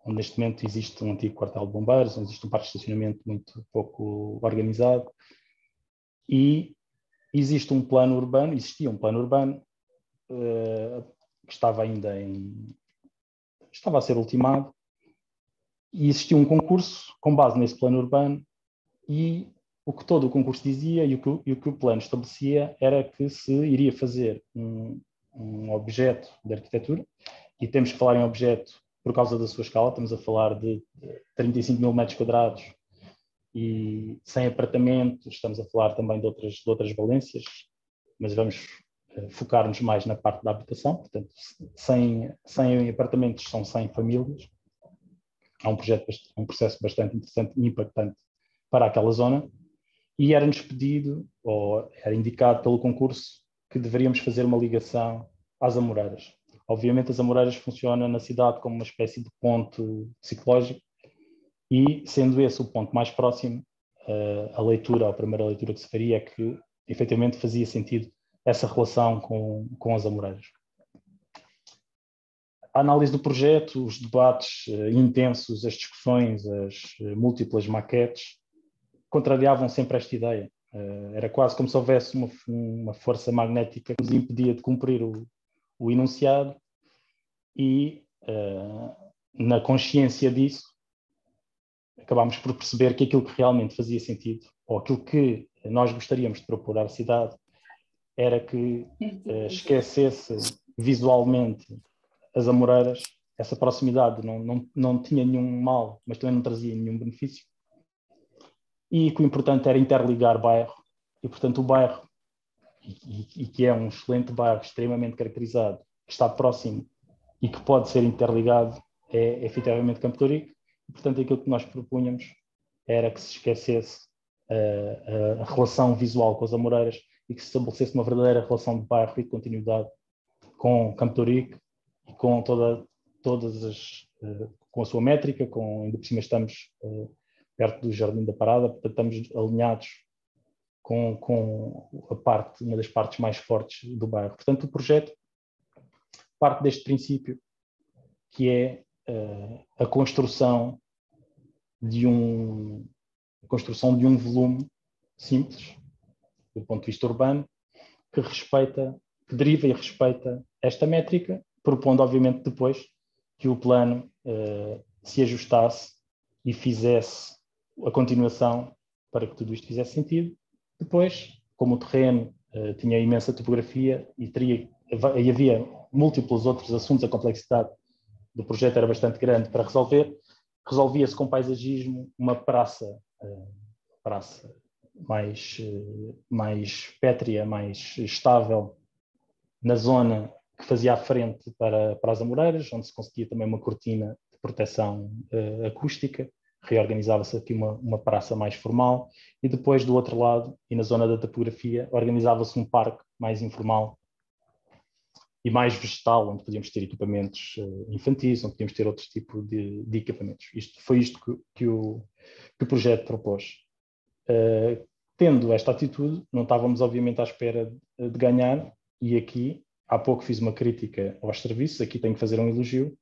onde neste momento existe um antigo quartel de bombeiros, onde existe um parque de estacionamento muito pouco organizado, e existia um plano urbano que estava a ser ultimado, e existia um concurso com base nesse plano urbano, e o que todo o concurso dizia e o que o plano estabelecia era que se iria fazer um objeto de arquitetura, e temos que falar em objeto por causa da sua escala, estamos a falar de 35 mil metros quadrados e 100 apartamentos, estamos a falar também de outras valências, mas vamos focar-nos mais na parte da habitação. Portanto, 100 apartamentos são 100 famílias. É um processo bastante interessante e impactante para aquela zona, e era-nos pedido, ou era indicado pelo concurso, que deveríamos fazer uma ligação às Amoreiras. Obviamente as Amoreiras funcionam na cidade como uma espécie de ponto psicológico, e sendo esse o ponto mais próximo, a primeira leitura que se faria é que efetivamente fazia sentido essa relação com as Amoreiras. A análise do projeto, os debates intensos, as discussões, as múltiplas maquetes, contrariavam sempre esta ideia. Era quase como se houvesse uma força magnética que nos impedia de cumprir o enunciado, e na consciência disso acabámos por perceber que aquilo que realmente fazia sentido, ou aquilo que nós gostaríamos de propor à cidade, era que esquecesse visualmente as Amoreiras. Essa proximidade não tinha nenhum mal, mas também não trazia nenhum benefício, e que o importante era interligar bairro, e portanto o bairro, e que é um excelente bairro, extremamente caracterizado, que está próximo e que pode ser interligado, é efetivamente Campo de Ourique. E portanto aquilo que nós propunhamos era que se esquecesse a relação visual com as Amoreiras e que se estabelecesse uma verdadeira relação de bairro e de continuidade com Campo de Ourique, e com com a sua métrica, ainda por cima estamos perto do Jardim da Parada, portanto estamos alinhados com uma das partes mais fortes do bairro. Portanto, o projeto parte deste princípio, que é a construção de um volume simples, do ponto de vista urbano, que deriva e respeita esta métrica, propondo, obviamente, depois que o plano se ajustasse e fizesse a continuação para que tudo isto fizesse sentido. Depois, como o terreno tinha imensa topografia e havia múltiplos outros assuntos, a complexidade do projeto era bastante grande para resolver, resolvia-se com paisagismo uma praça mais pétrea, mais estável, na zona que fazia à frente para as Amoreiras, onde se conseguia também uma cortina de proteção acústica. Reorganizava-se aqui uma praça mais formal, e depois do outro lado, e na zona da topografia, organizava-se um parque mais informal e mais vegetal, onde podíamos ter equipamentos infantis, onde podíamos ter outros tipos de equipamentos. Foi isto que o projeto propôs. Tendo esta atitude, não estávamos obviamente à espera de ganhar, e aqui, há pouco fiz uma crítica aos serviços, aqui tenho que fazer um elogio.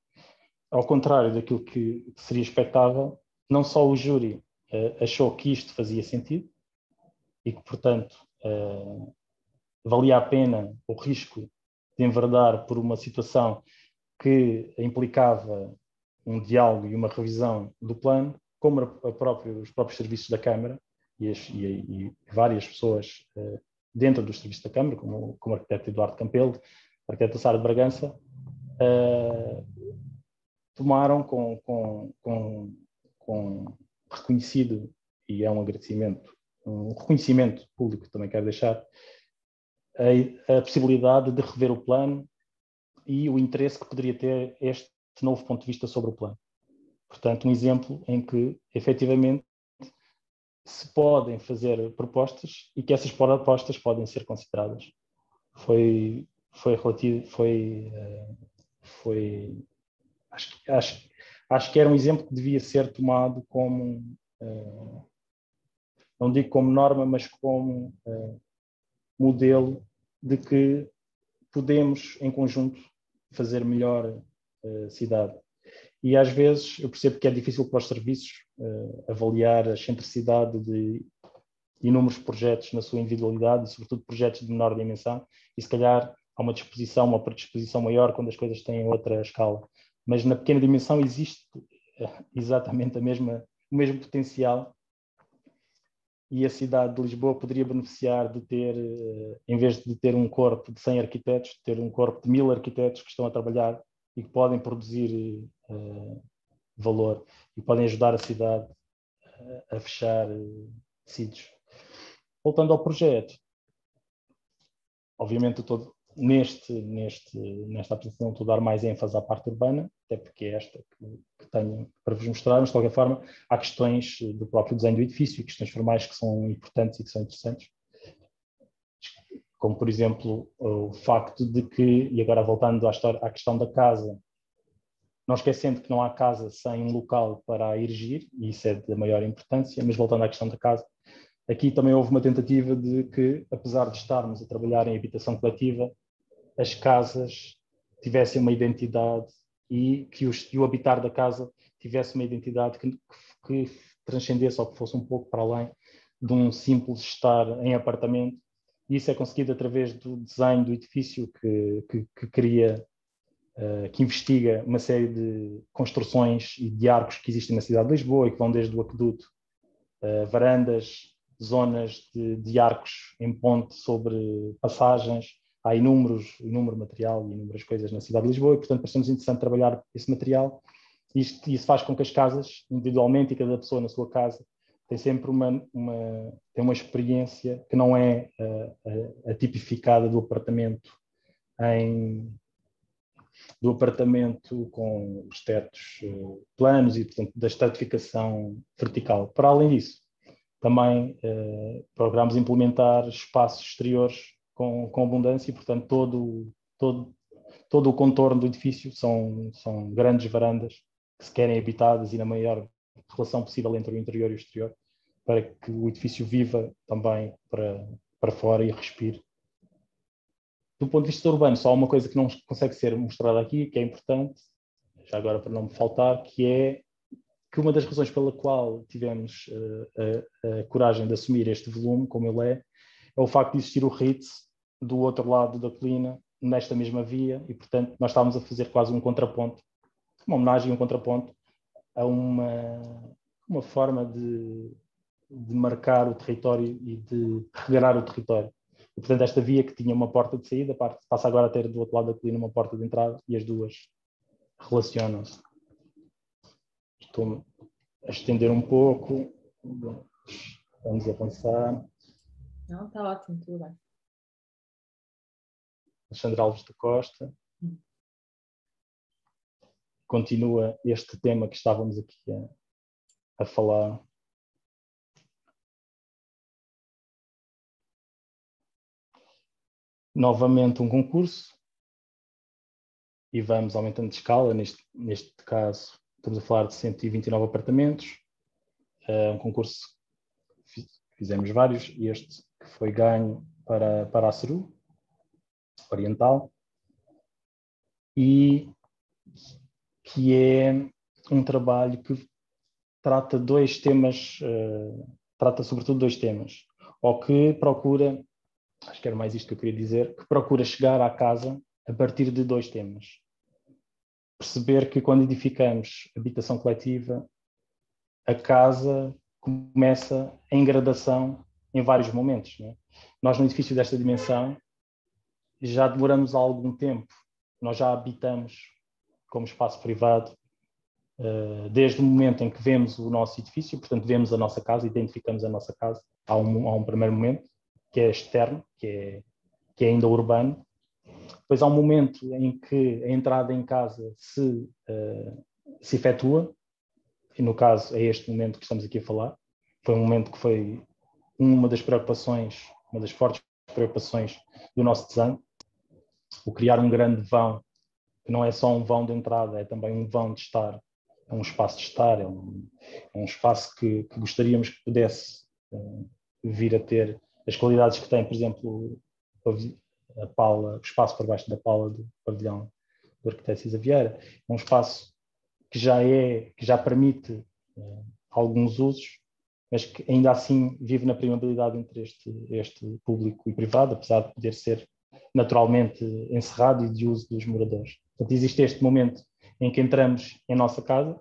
Ao contrário daquilo que seria expectável, não só o júri achou que isto fazia sentido e que, portanto, valia a pena o risco de enverdar por uma situação que implicava um diálogo e uma revisão do plano, como os próprios serviços da Câmara e várias pessoas dentro dos serviços da Câmara, como o arquiteto Eduardo Campelo, o arquiteto Sara de Bragança, tomaram com reconhecido, e é um agradecimento, um reconhecimento público, também quero deixar, a possibilidade de rever o plano e o interesse que poderia ter este novo ponto de vista sobre o plano. Portanto, um exemplo em que, efetivamente, se podem fazer propostas e que essas propostas podem ser consideradas. Acho que era um exemplo que devia ser tomado como, não digo como norma, mas como modelo de que podemos, em conjunto, fazer melhor cidade. E às vezes eu percebo que é difícil para os serviços avaliar a excentricidade de inúmeros projetos na sua individualidade e sobretudo projetos de menor dimensão, e se calhar há uma disposição, uma predisposição maior quando as coisas têm outra escala. Mas na pequena dimensão existe exatamente o mesmo potencial, e a cidade de Lisboa poderia beneficiar de ter, em vez de ter um corpo de 100 arquitetos, de ter um corpo de 1000 arquitetos que estão a trabalhar e que podem produzir valor e podem ajudar a cidade a fechar tecidos. Voltando ao projeto, obviamente nesta apresentação estou a dar mais ênfase à parte urbana, até porque é esta que tenho para vos mostrar, mas de qualquer forma há questões do próprio desenho do edifício e questões formais que são importantes e que são interessantes, como por exemplo o facto de que, e agora voltando à questão da casa, não esquecendo que não há casa sem um local para a erigir, e isso é da maior importância, mas voltando à questão da casa, aqui também houve uma tentativa de que, apesar de estarmos a trabalhar em habitação coletiva, as casas tivessem uma identidade e que o habitar da casa tivesse uma identidade que transcendesse ou que fosse um pouco para além de um simples estar em apartamento. E isso é conseguido através do desenho do edifício que investiga uma série de construções e de arcos que existem na cidade de Lisboa e que vão desde o aqueduto, varandas, zonas de arcos em ponte sobre passagens. Há inúmero material e inúmeras coisas na cidade de Lisboa e, portanto, pareceu-nos interessante trabalhar esse material. Isso faz com que as casas, individualmente, e cada pessoa na sua casa, tem sempre tem uma experiência que não é a tipificada do apartamento com os tetos planos e, portanto, da estratificação vertical. Para além disso, também procuramos implementar espaços exteriores com abundância e, portanto, todo o contorno do edifício são grandes varandas que se querem habitadas e na maior relação possível entre o interior e o exterior, para que o edifício viva também para fora e respire. Do ponto de vista urbano, só há uma coisa que não consegue ser mostrada aqui, que é importante, já agora para não me faltar, que é que uma das razões pela qual tivemos a coragem de assumir este volume, como ele é o facto de existir o Ritz do outro lado da colina, nesta mesma via, e portanto nós estávamos a fazer quase um contraponto, uma homenagem, um contraponto a uma forma de marcar o território e de regrar o território. E, portanto, esta via que tinha uma porta de saída passa agora a ter do outro lado da colina uma porta de entrada e as duas relacionam-se. Estou a estender um pouco. Vamos avançar. Não, está ótimo, tudo bem. Alexandre Alves da Costa. Continua este tema que estávamos aqui a falar. Novamente um concurso e vamos aumentando de escala. Neste caso, estamos a falar de 129 apartamentos. Um concurso, fizemos vários, e este que foi ganho para a CERU Oriental, e que é um trabalho que trata sobretudo dois temas, ou que procura, acho que era mais isto que eu queria dizer, que procura chegar à casa a partir de dois temas. Perceber que quando edificamos habitação coletiva, a casa começa em gradação em vários momentos. Não é? Nós, no edifício desta dimensão, já demoramos algum tempo. Nós já habitamos como espaço privado desde o momento em que vemos o nosso edifício, portanto, vemos a nossa casa, identificamos a nossa casa. Há um primeiro momento, que é externo, que é ainda urbano, Depois há um momento em que a entrada em casa se efetua, e no caso é este momento que estamos aqui a falar. Foi um momento que foi uma das preocupações, uma das fortes preocupações do nosso desenho, o criar um grande vão, que não é só um vão de entrada, é também um vão de estar, é um espaço de estar, é um espaço que gostaríamos que pudesse vir a ter as qualidades que tem, por exemplo, a pala, o espaço por baixo da pala do pavilhão do arquiteto Cisa Vieira. É um espaço que já permite alguns usos, mas que ainda assim vive na primabilidade entre este público e privado, apesar de poder ser naturalmente encerrado e de uso dos moradores. Portanto, existe este momento em que entramos em nossa casa,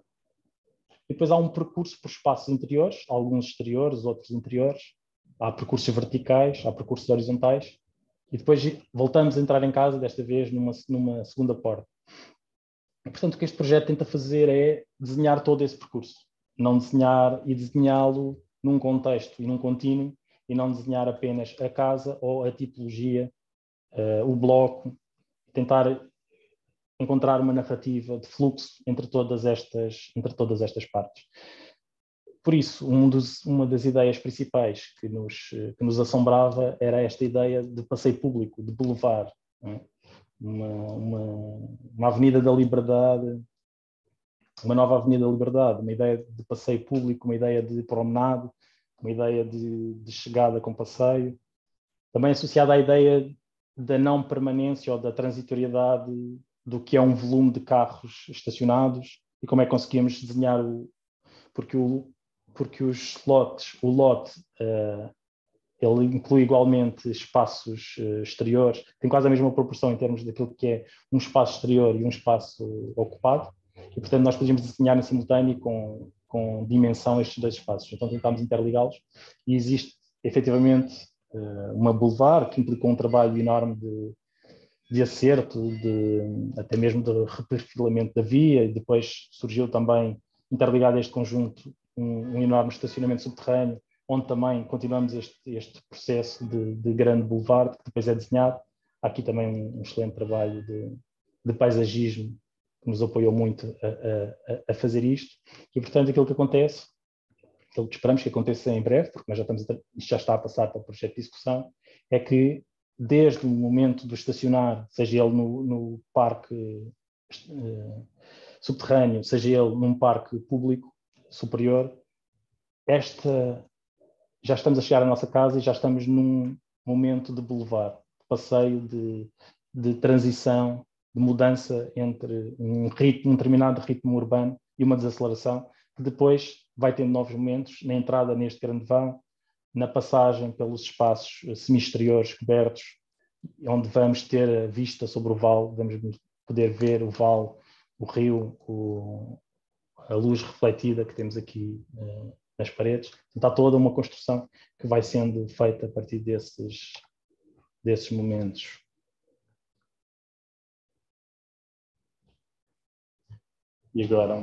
e depois há um percurso por espaços interiores, alguns exteriores, outros interiores, há percursos verticais, há percursos horizontais, e depois voltamos a entrar em casa, desta vez numa segunda porta. E, portanto, o que este projeto tenta fazer é desenhar todo esse percurso, não desenhar e desenhá-lo num contexto e num contínuo, e não desenhar apenas a casa ou a tipologia, o bloco, tentar encontrar uma narrativa de fluxo entre todas estas partes. Por isso, uma das ideias principais que nos assombrava era esta ideia de passeio público, de boulevard, não é? Uma Avenida da Liberdade, uma nova Avenida da Liberdade, uma ideia de passeio público, uma ideia de promenade, uma ideia de chegada com passeio, também associada à ideia da não permanência ou da transitoriedade do que é um volume de carros estacionados e como é que conseguimos desenhar porque os lotes, o lote, ele inclui igualmente espaços exteriores, tem quase a mesma proporção em termos daquilo que é um espaço exterior e um espaço ocupado, e portanto nós podíamos desenhar em simultâneo com dimensão estes dois espaços, então tentámos interligá-los, e existe efetivamente uma boulevard que implicou um trabalho enorme de acerto, até mesmo de reperfilamento da via, e depois surgiu também, interligado a este conjunto, um enorme estacionamento subterrâneo, onde também continuamos este processo de grande boulevard, que depois é desenhado. Há aqui também um excelente trabalho de paisagismo, que nos apoiou muito a fazer isto, e portanto aquilo que acontece, aquilo que esperamos que aconteça em breve, porque nós isto já está a passar para o projeto de execução, é que desde o momento do estacionar, seja ele no parque subterrâneo, seja ele num parque público superior, já estamos a chegar à nossa casa e já estamos num momento de boulevard, de passeio, de transição, de mudança entre um determinado ritmo urbano e uma desaceleração, que depois vai tendo novos momentos na entrada neste grande vão, na passagem pelos espaços semi-exteriores cobertos, onde vamos ter a vista sobre o vale, vamos poder ver o vale, o rio, a luz refletida que temos aqui nas paredes. Então, há toda uma construção que vai sendo feita a partir desses momentos. E agora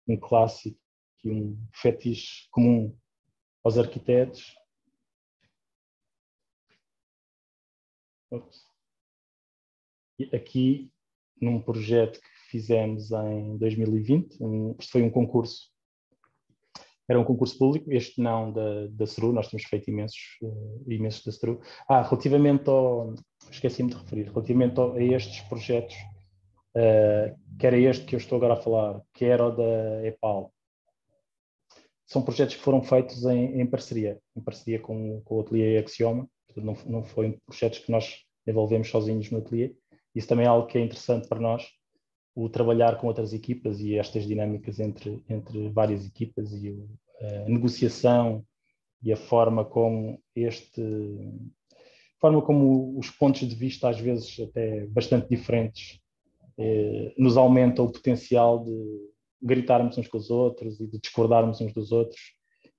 um clássico e um fetiche comum aos arquitetos. E aqui, num projeto que fizemos em 2020, isto foi um concurso, era um concurso público, este não da CERU, nós temos feito imensos da CERU. Relativamente esqueci-me de referir, relativamente a estes projetos, que era este que eu estou agora a falar, que era o da EPAL, são projetos que foram feitos em parceria com o ateliê Axioma, portanto não foram projetos que nós desenvolvemos sozinhos no ateliê. Isso também é algo que é interessante para nós, o trabalhar com outras equipas e estas dinâmicas entre várias equipas e a negociação e a forma como os pontos de vista, às vezes até bastante diferentes, nos aumenta o potencial de gritarmos uns com os outros e de discordarmos uns dos outros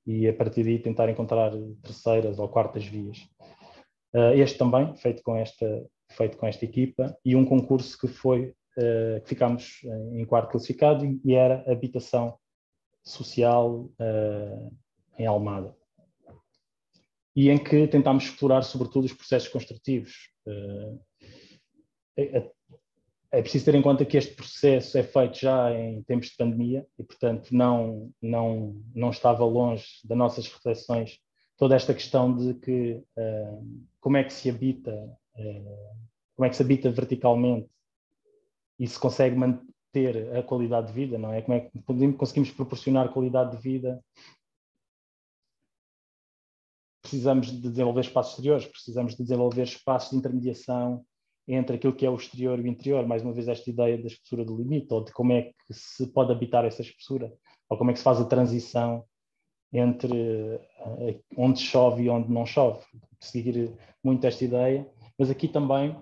e a partir daí tentar encontrar terceiras ou quartas vias. Este também, feito com esta equipa, e um concurso que ficámos em quarto classificado e era habitação social em Almada. E em que tentámos explorar sobretudo os processos construtivos, É preciso ter em conta que este processo é feito já em tempos de pandemia e, portanto, não estava longe das nossas reflexões toda esta questão de que como é que se habita, como é que se habita verticalmente e se consegue manter a qualidade de vida, não é? Como é que conseguimos proporcionar qualidade de vida? Precisamos de desenvolver espaços exteriores, precisamos de desenvolver espaços de intermediação entre aquilo que é o exterior e o interior, mais uma vez esta ideia da espessura do limite, ou de como é que se pode habitar essa espessura, ou como é que se faz a transição entre onde chove e onde não chove. Seguir muito esta ideia, mas aqui também,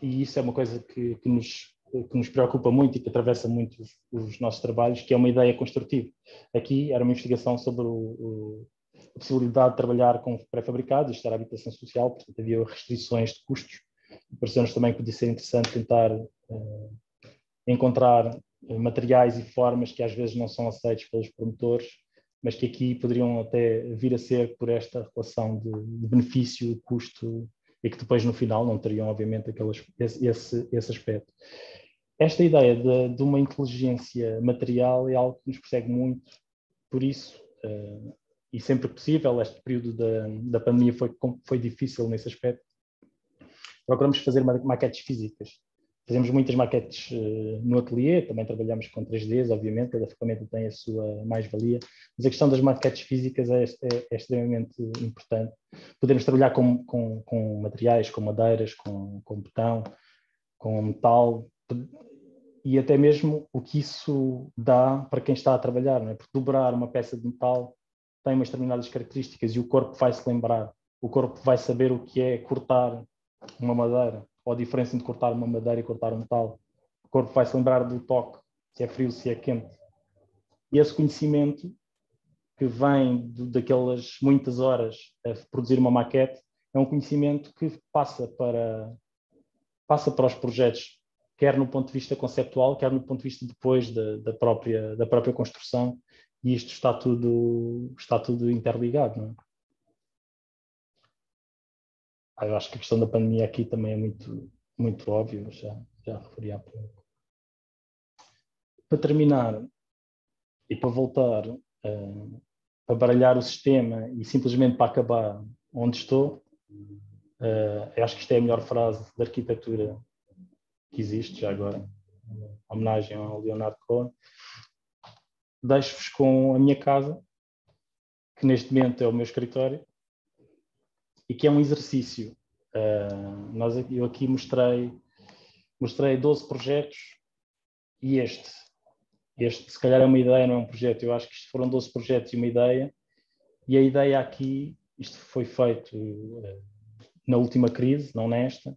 e isso é uma coisa que nos preocupa muito e que atravessa muito os nossos trabalhos, que é uma ideia construtiva. Aqui era uma investigação sobre a possibilidade de trabalhar com pré-fabricados, isto era habitação social, portanto havia restrições de custos. Pareceu-nos também que podia ser interessante tentar encontrar materiais e formas que às vezes não são aceitos pelos promotores, mas que aqui poderiam até vir a ser por esta relação de benefício, custo, e que depois no final não teriam obviamente esse aspecto. Esta ideia de uma inteligência material é algo que nos persegue muito, por isso, e sempre que possível, este período da pandemia foi difícil nesse aspecto, procuramos fazer maquetes físicas. Fazemos muitas maquetes no ateliê, também trabalhamos com 3Ds, obviamente, cada ferramenta tem a sua mais-valia, mas a questão das maquetes físicas é extremamente importante. Podemos trabalhar com materiais, com madeiras, com betão, com metal, e até mesmo o que isso dá para quem está a trabalhar, não é? Porque dobrar uma peça de metal tem umas determinadas características e o corpo vai se lembrar, o corpo vai saber o que é cortar uma madeira, ou a diferença entre cortar uma madeira e cortar um metal. O corpo vai se lembrar do toque, se é frio, se é quente. E esse conhecimento que vem daquelas muitas horas a produzir uma maquete é um conhecimento que passa para os projetos, quer no ponto de vista conceptual, quer no ponto de vista depois da própria construção, e isto está tudo interligado, não é? Eu acho que a questão da pandemia aqui também é muito óbvio, já referi há pouco. Para terminar, e para voltar a baralhar o sistema e simplesmente para acabar onde estou, eu acho que isto é a melhor frase de arquitetura que existe já agora, uma homenagem ao Leonardo Cohen. Deixo-vos com a minha casa, que neste momento é o meu escritório, e que é um exercício. Eu aqui mostrei 12 projetos e este se calhar é uma ideia, não é um projeto. Eu acho que isto foram 12 projetos e uma ideia, e a ideia aqui, isto foi feito na última crise, não nesta,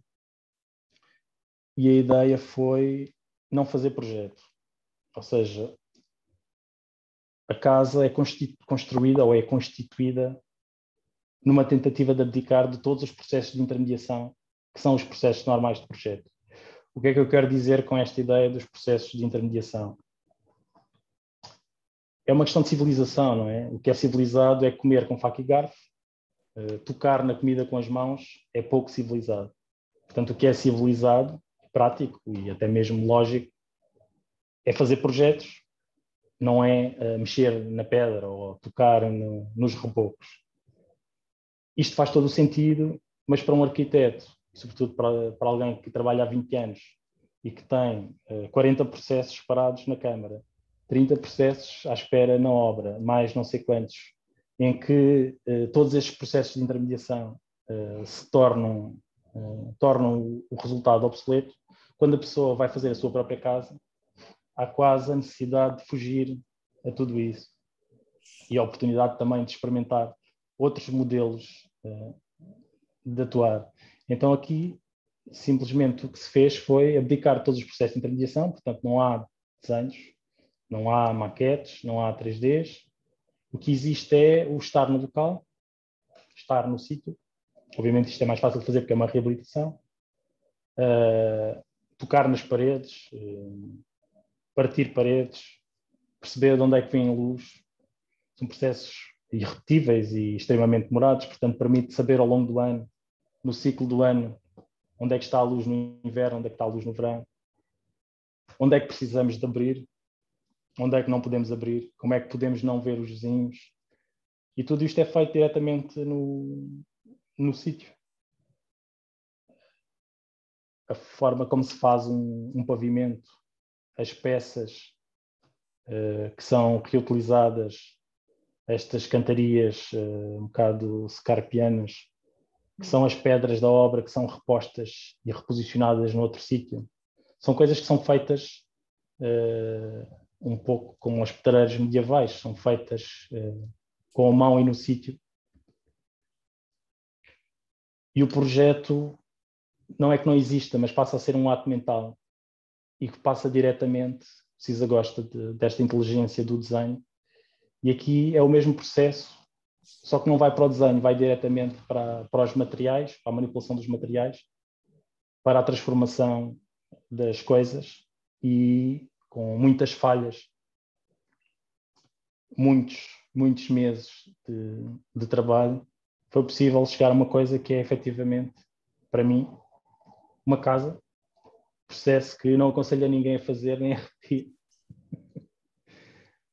e a ideia foi não fazer projeto. Ou seja, a casa é construída ou é constituída numa tentativa de abdicar de todos os processos de intermediação, que são os processos normais de projeto. O que é que eu quero dizer com esta ideia dos processos de intermediação? É uma questão de civilização, não é? O que é civilizado é comer com faca e garfo, tocar na comida com as mãos é pouco civilizado. Portanto, o que é civilizado, prático e até mesmo lógico, é fazer projetos, não é mexer na pedra ou tocar nos rebocos. Isto faz todo o sentido, mas para um arquiteto, sobretudo para alguém que trabalha há 20 anos e que tem 40 processos parados na Câmara, 30 processos à espera na obra, mais não sei quantos, em que todos estes processos de intermediação se tornam o resultado obsoleto, quando a pessoa vai fazer a sua própria casa, há quase a necessidade de fugir a tudo isso e a oportunidade também de experimentar outros modelos de atuar. Então aqui, simplesmente o que se fez foi abdicar de todos os processos de intermediação, portanto não há desenhos, não há maquetes, não há 3Ds. O que existe é o estar no local, estar no sítio. Obviamente isto é mais fácil de fazer porque é uma reabilitação. Tocar nas paredes, partir paredes, perceber de onde é que vem a luz. São processos irrepetíveis e extremamente demorados, portanto permite saber ao longo do ano, no ciclo do ano, Onde é que está a luz no inverno? Onde é que está a luz no verão? Onde é que precisamos de abrir? Onde é que não podemos abrir? Como é que podemos não ver os vizinhos? E tudo isto é feito diretamente no sítio. A forma como se faz um pavimento, as peças que são reutilizadas, estas cantarias um bocado scarpianas, que são as pedras da obra que são repostas e reposicionadas no outro sítio. São coisas que são feitas um pouco como os pedreiros medievais, são feitas com a mão e no sítio. E o projeto não é que não exista, mas passa a ser um ato mental e que passa diretamente, Cisa gosta desta inteligência do desenho, e aqui é o mesmo processo, só que não vai para o desenho, vai diretamente para os materiais, para a manipulação dos materiais, para a transformação das coisas, e com muitas falhas, muitos meses de trabalho, foi possível chegar a uma coisa que é efetivamente, para mim, uma casa, processo que não aconselho a ninguém a fazer nem a repetir,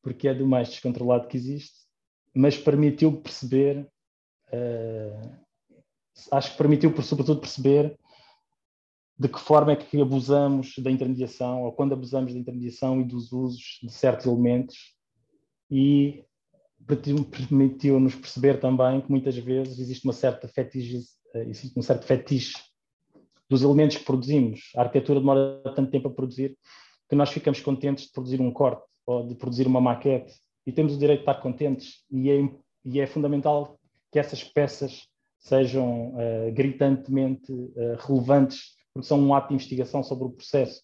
porque é do mais descontrolado que existe, mas permitiu perceber, acho que permitiu sobretudo perceber de que forma é que abusamos da intermediação, ou quando abusamos da intermediação e dos usos de certos elementos, e permitiu-nos perceber também que muitas vezes existe um certo fetiche dos elementos que produzimos. A arquitetura demora tanto tempo a produzir que nós ficamos contentes de produzir um corte ou de produzir uma maquete, e temos o direito de estar contentes, e é fundamental que essas peças sejam gritantemente relevantes, porque são um ato de investigação sobre o processo,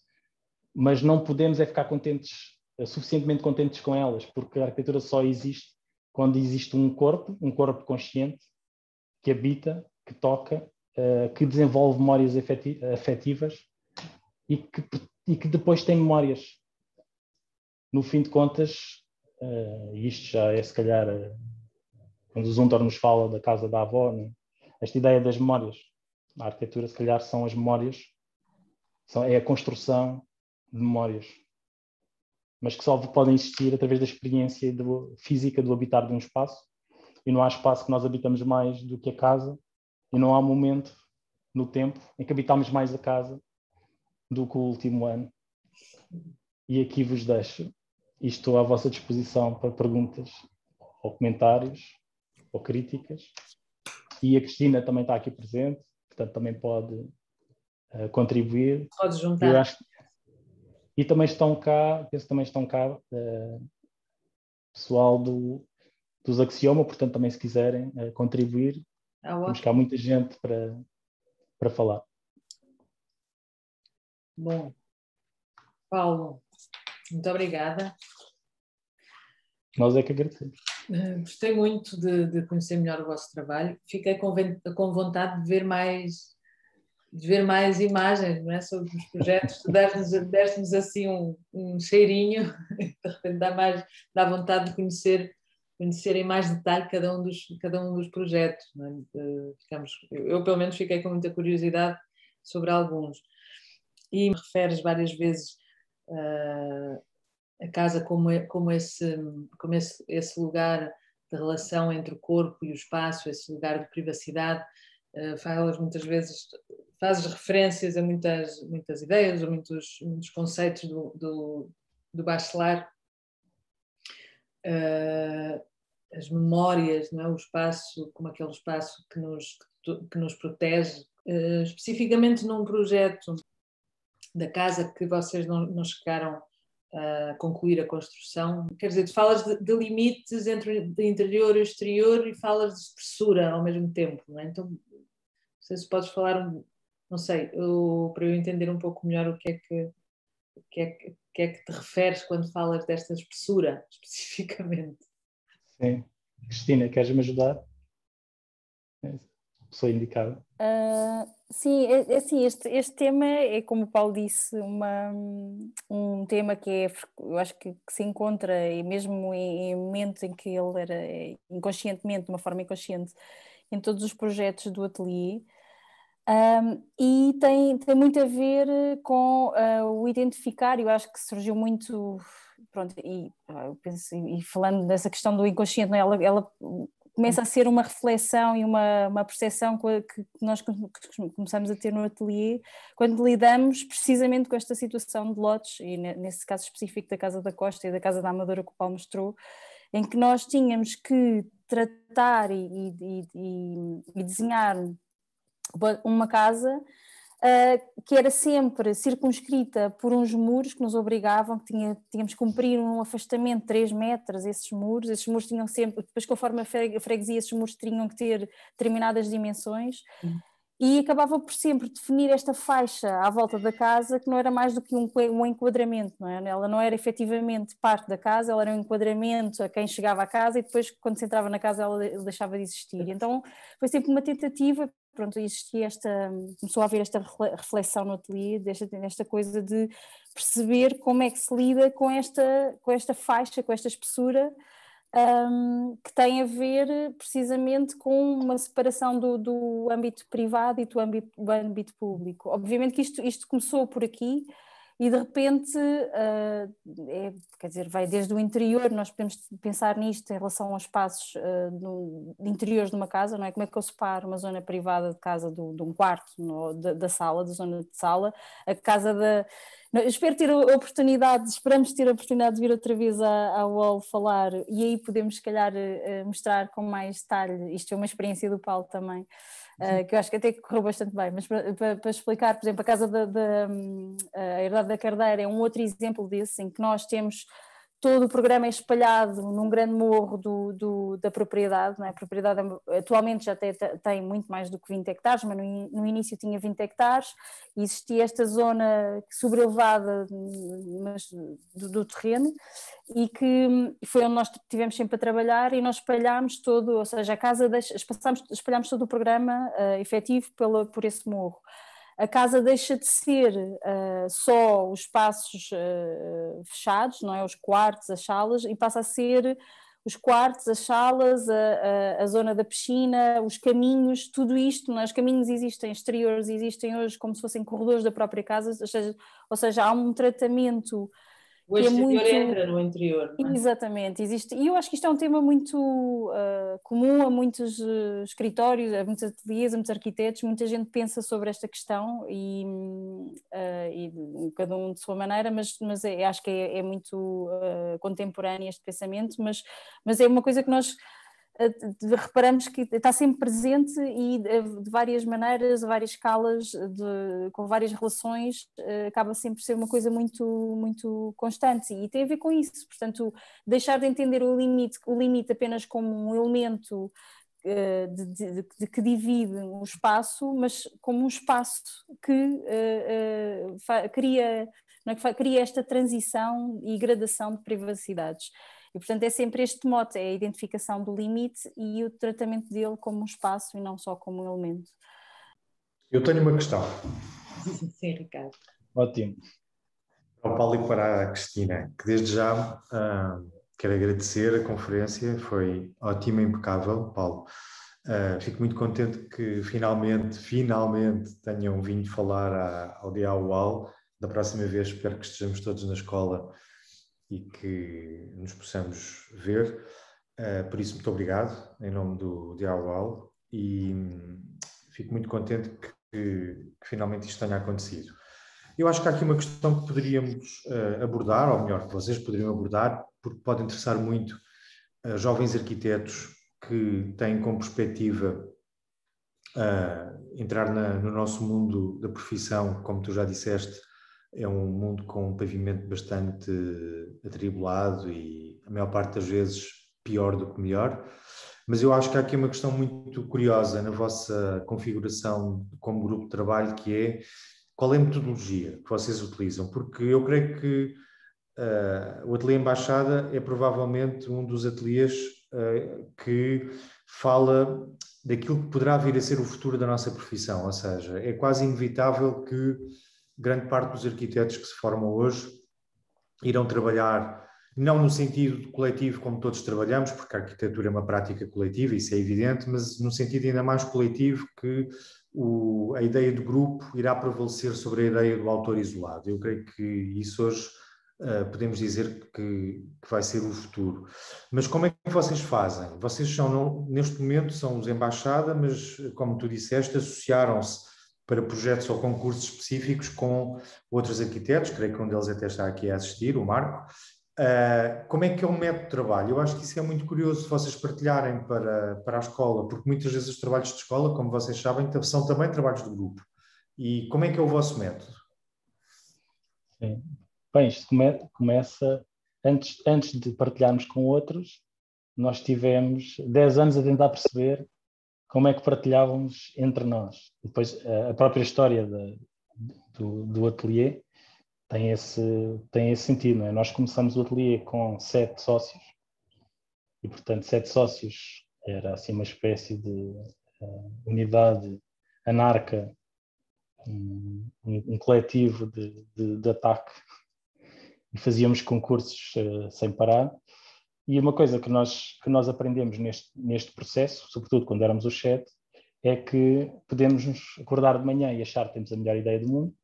mas não podemos é ficar contentes, suficientemente contentes com elas, porque a arquitetura só existe quando existe um corpo consciente, que habita, que toca, que desenvolve memórias afetivas e que depois tem memórias. No fim de contas, isto já é se calhar, quando o Zuntor nos fala da casa da avó, né? Esta ideia das memórias. A arquitetura, se calhar, são as memórias, é a construção de memórias, mas que só podem existir através da experiência física do habitar de um espaço, e não há espaço que nós habitamos mais do que a casa, e não há momento no tempo em que habitamos mais a casa do que o último ano. E aqui vos deixo, e estou à vossa disposição para perguntas ou comentários ou críticas, e a Cristina também está aqui presente, portanto também pode contribuir. Podes juntar. Eu acho, e também estão cá, penso que também estão cá pessoal dos Axioma, portanto também se quiserem contribuir, temos cá muita gente para falar. Bom, Paulo, muito obrigada. Nós é que agradecemos. Gostei muito de conhecer melhor o vosso trabalho. Fiquei com vontade de ver mais imagens, não é, sobre os projetos. Tu deste-nos assim um cheirinho, de repente dá vontade de conhecer em mais detalhe cada um dos projetos. Não é? Eu, pelo menos, fiquei com muita curiosidade sobre alguns. E me referes várias vezes a casa como esse lugar de relação entre o corpo e o espaço, esse lugar de privacidade. Falas muitas vezes, fazes referências a muitas ideias, a muitos conceitos do Bachelard. As memórias, não é? O espaço como aquele espaço que nos protege. Especificamente num projeto da casa que vocês não chegaram a concluir a construção, quer dizer, tu falas de limites entre interior e exterior e falas de espessura ao mesmo tempo, não é? Então, não sei se podes falar, não sei, para eu entender um pouco melhor o que é que te referes quando falas desta espessura, especificamente. Sim. Cristina, queres-me ajudar? Sou indicada. Sim, assim, este tema é, como o Paulo disse, um tema que eu acho que se encontra, e mesmo em momentos em que ele era inconscientemente, de uma forma inconsciente, em todos os projetos do ateliê. E tem muito a ver com o identificar, eu acho que surgiu muito, pronto, e eu penso, e falando dessa questão do inconsciente, não é? Ela começa a ser uma reflexão e uma percepção que nós começamos a ter no ateliê quando lidamos precisamente com esta situação de lotes, e nesse caso específico da Casa da Costa e da Casa da Amadora que o Paulo mostrou, em que nós tínhamos que tratar e desenhar uma casa que era sempre circunscrita por uns muros que nos obrigavam, que tínhamos que cumprir um afastamento de 3 metros, esses muros tinham sempre, depois conforme a freguesia, esses muros tinham que ter determinadas dimensões, e acabava por sempre definir esta faixa à volta da casa que não era mais do que um enquadramento, não é? Ela não era efetivamente parte da casa, ela era um enquadramento a quem chegava à casa e depois quando se entrava na casa ela deixava de existir. Então foi sempre uma tentativa, pronto, começou a haver esta reflexão no ateliê, desta coisa de perceber como é que se lida com esta faixa, com esta espessura, que tem a ver precisamente com uma separação do âmbito privado e do âmbito público. Obviamente que isto começou por aqui e de repente, quer dizer, vai desde o interior, nós podemos pensar nisto em relação aos espaços interiores de uma casa, não é? Como é que eu separo uma zona privada de casa de um quarto, da sala, da zona de sala, a casa da... Esperamos ter a oportunidade de vir outra vez à UOL falar e aí podemos se calhar mostrar com mais detalhe, isto é uma experiência do Paulo também, que eu acho que até correu bastante bem, mas para explicar, por exemplo, a Casa a Herdade da Cardeira é um outro exemplo desse, em que nós temos todo o programa espalhado num grande morro da propriedade, não é? A propriedade atualmente já tem muito mais do que 20 hectares, mas no início tinha 20 hectares, e existia esta zona sobrelevada do terreno, e que foi onde nós estivemos sempre a trabalhar, e nós espalhámos todo, ou seja, a casa espalhámos todo o programa efetivo por esse morro. A casa deixa de ser só os espaços fechados, não é? Os quartos, as salas, e passa a ser os quartos, as salas, a zona da piscina, os caminhos, tudo isto, não é? Os caminhos existem exteriores, existem hoje como se fossem corredores da própria casa, ou seja, há um tratamento o exterior entra no interior, não é? Exatamente, existe, e eu acho que isto é um tema muito comum a muitos escritórios, a muitos ateliês, a muitos arquitetos, muita gente pensa sobre esta questão e cada um de sua maneira, mas acho que é muito contemporâneo este pensamento, mas é uma coisa que nós reparamos que está sempre presente e de várias maneiras, de várias escalas, com várias relações, acaba sempre por ser uma coisa muito, muito constante e tem a ver com isso, portanto deixar de entender o limite apenas como um elemento que divide o espaço, mas como um espaço que cria esta transição e gradação de privacidades. E, portanto, é sempre este mote, é a identificação do limite e o tratamento dele como um espaço e não só como um elemento. Eu tenho uma questão. Sim, Ricardo. Ótimo. Para o Paulo e para a Cristina, que desde já quero agradecer a conferência, foi ótima e impecável, Paulo. Fico muito contente que finalmente tenham vindo falar ao Dia UAL. Da próxima vez espero que estejamos todos na escola e que nos possamos ver. Por isso, muito obrigado em nome do Dia UAL e fico muito contente que finalmente isto tenha acontecido. Eu acho que há aqui uma questão que poderíamos abordar, ou melhor, que vocês poderiam abordar, porque pode interessar muito jovens arquitetos que têm como perspectiva entrar no nosso mundo da profissão, como tu já disseste, é um mundo com um pavimento bastante atribulado e a maior parte das vezes pior do que melhor. Mas eu acho que há aqui uma questão muito curiosa na vossa configuração como grupo de trabalho, que é qual é a metodologia que vocês utilizam? Porque eu creio que o Ateliê Embaixada é provavelmente um dos ateliês que fala daquilo que poderá vir a ser o futuro da nossa profissão, ou seja, é quase inevitável que grande parte dos arquitetos que se formam hoje irão trabalhar não no sentido coletivo como todos trabalhamos, porque a arquitetura é uma prática coletiva, isso é evidente, mas no sentido ainda mais coletivo que a ideia do grupo irá prevalecer sobre a ideia do autor isolado. Eu creio que isso hoje podemos dizer que vai ser o futuro. Mas como é que vocês fazem? Vocês são, neste momento, são os Embaixada, mas, como tu disseste, associaram-se para projetos ou concursos específicos com outros arquitetos, creio que um deles até está aqui a assistir, o Marco. Como é que é o método de trabalho? Eu acho que isso é muito curioso vocês partilharem para a escola, porque muitas vezes os trabalhos de escola, como vocês sabem, são também trabalhos de grupo. E como é que é o vosso método? Sim. Bem, isto começa antes de partilharmos com outros, nós tivemos 10 anos a tentar perceber como é que partilhávamos entre nós. E depois a própria história do ateliê tem esse sentido, não é? Nós começamos o ateliê com 7 sócios e, portanto, 7 sócios era assim uma espécie de unidade anarca, um coletivo de ataque, e fazíamos concursos sem parar. E uma coisa que nós aprendemos neste processo, sobretudo quando éramos os 7, é que podemos nos acordar de manhã e achar que temos a melhor ideia do mundo,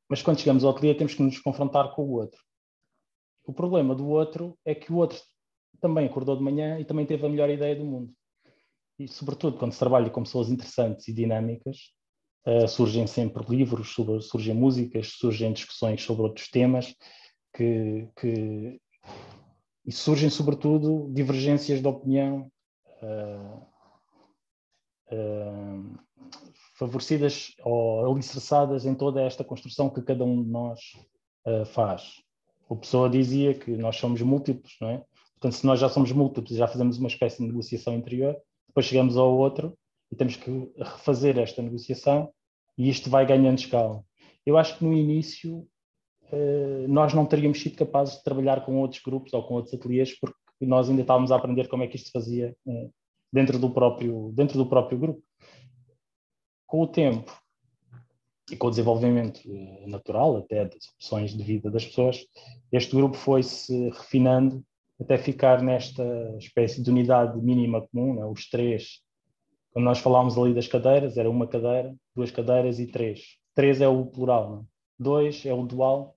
mas quando chegamos ao ateliê temos que nos confrontar com o outro. O problema do outro é que o outro também acordou de manhã e também teve a melhor ideia do mundo. E, sobretudo, quando se trabalha com pessoas interessantes e dinâmicas, surgem sempre livros, surgem músicas, surgem discussões sobre outros temas, e surgem, sobretudo, divergências de opinião favorecidas ou alicerçadas em toda esta construção que cada um de nós faz. O Pessoa dizia que nós somos múltiplos, não é? Portanto, se nós já somos múltiplos, já fazemos uma espécie de negociação interior, depois chegamos ao outro e temos que refazer esta negociação e isto vai ganhando escala. Eu acho que no início nós não teríamos sido capazes de trabalhar com outros grupos ou com outros ateliês porque nós ainda estávamos a aprender como é que isto se fazia dentro do próprio grupo. Com o tempo e com o desenvolvimento natural, até das opções de vida das pessoas, este grupo foi-se refinando até ficar nesta espécie de unidade mínima comum, né? Os 3. Quando nós falámos ali das cadeiras, era uma cadeira, 2 cadeiras e 3. 3 é o plural, né? 2 é o dual,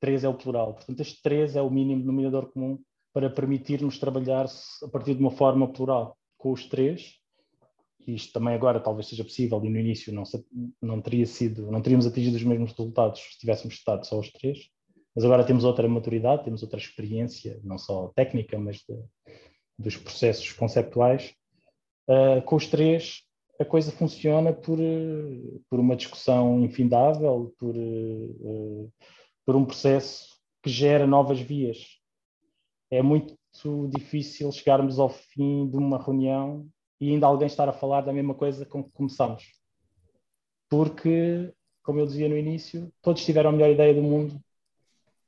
3 é o plural. Portanto, este 3 é o mínimo denominador comum para permitir-nos trabalhar a partir de uma forma plural. Com os 3, e isto também agora talvez seja possível, e no início não teríamos atingido os mesmos resultados se tivéssemos estado só os 3, mas agora temos outra maturidade, temos outra experiência, não só técnica, mas dos processos conceptuais. Com os 3, a coisa funciona por uma discussão infindável, por um processo que gera novas vias. É muito difícil chegarmos ao fim de uma reunião e ainda alguém estar a falar da mesma coisa com que começamos. Porque, como eu dizia no início, todos tiveram a melhor ideia do mundo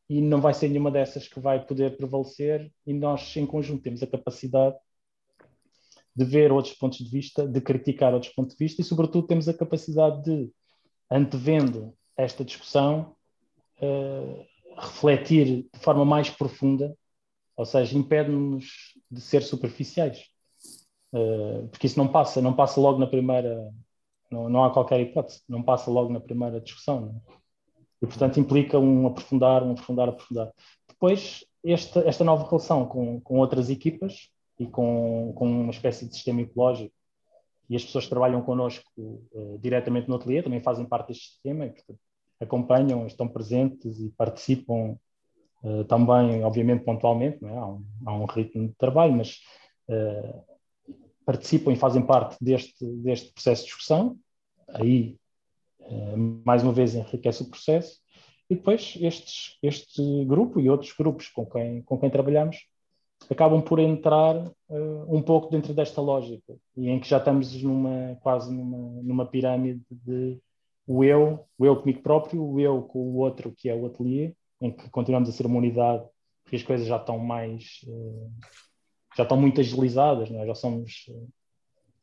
e não vai ser nenhuma dessas que vai poder prevalecer, e nós, em conjunto, temos a capacidade de ver outros pontos de vista, de criticar outros pontos de vista e, sobretudo, temos a capacidade de, antevendo esta discussão, refletir de forma mais profunda, ou seja, impede-nos de ser superficiais. Porque isso não passa logo na primeira, não há qualquer hipótese, não passa logo na primeira discussão. Não é? E, portanto, implica um aprofundar. Depois, esta nova relação com outras equipas e com uma espécie de sistema ecológico, e as pessoas que trabalham connosco diretamente no ateliê também fazem parte deste sistema, e, portanto, acompanham, estão presentes e participam também, obviamente, pontualmente, não é? Há um ritmo de trabalho, mas participam e fazem parte deste processo de discussão. Aí, mais uma vez, enriquece o processo. E depois este grupo e outros grupos com quem trabalhamos acabam por entrar um pouco dentro desta lógica, e em que já estamos quase numa pirâmide de o eu comigo próprio, o eu com o outro, que é o ateliê, em que continuamos a ser uma unidade, porque as coisas já estão muito agilizadas, não é? Nós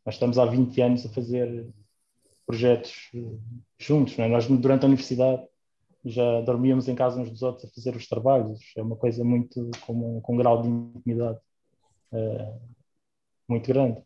estamos há 20 anos a fazer projetos juntos, não é? Nós, durante a universidade, já dormíamos em casa uns dos outros a fazer os trabalhos. É uma coisa muito com um grau de intimidade muito grande.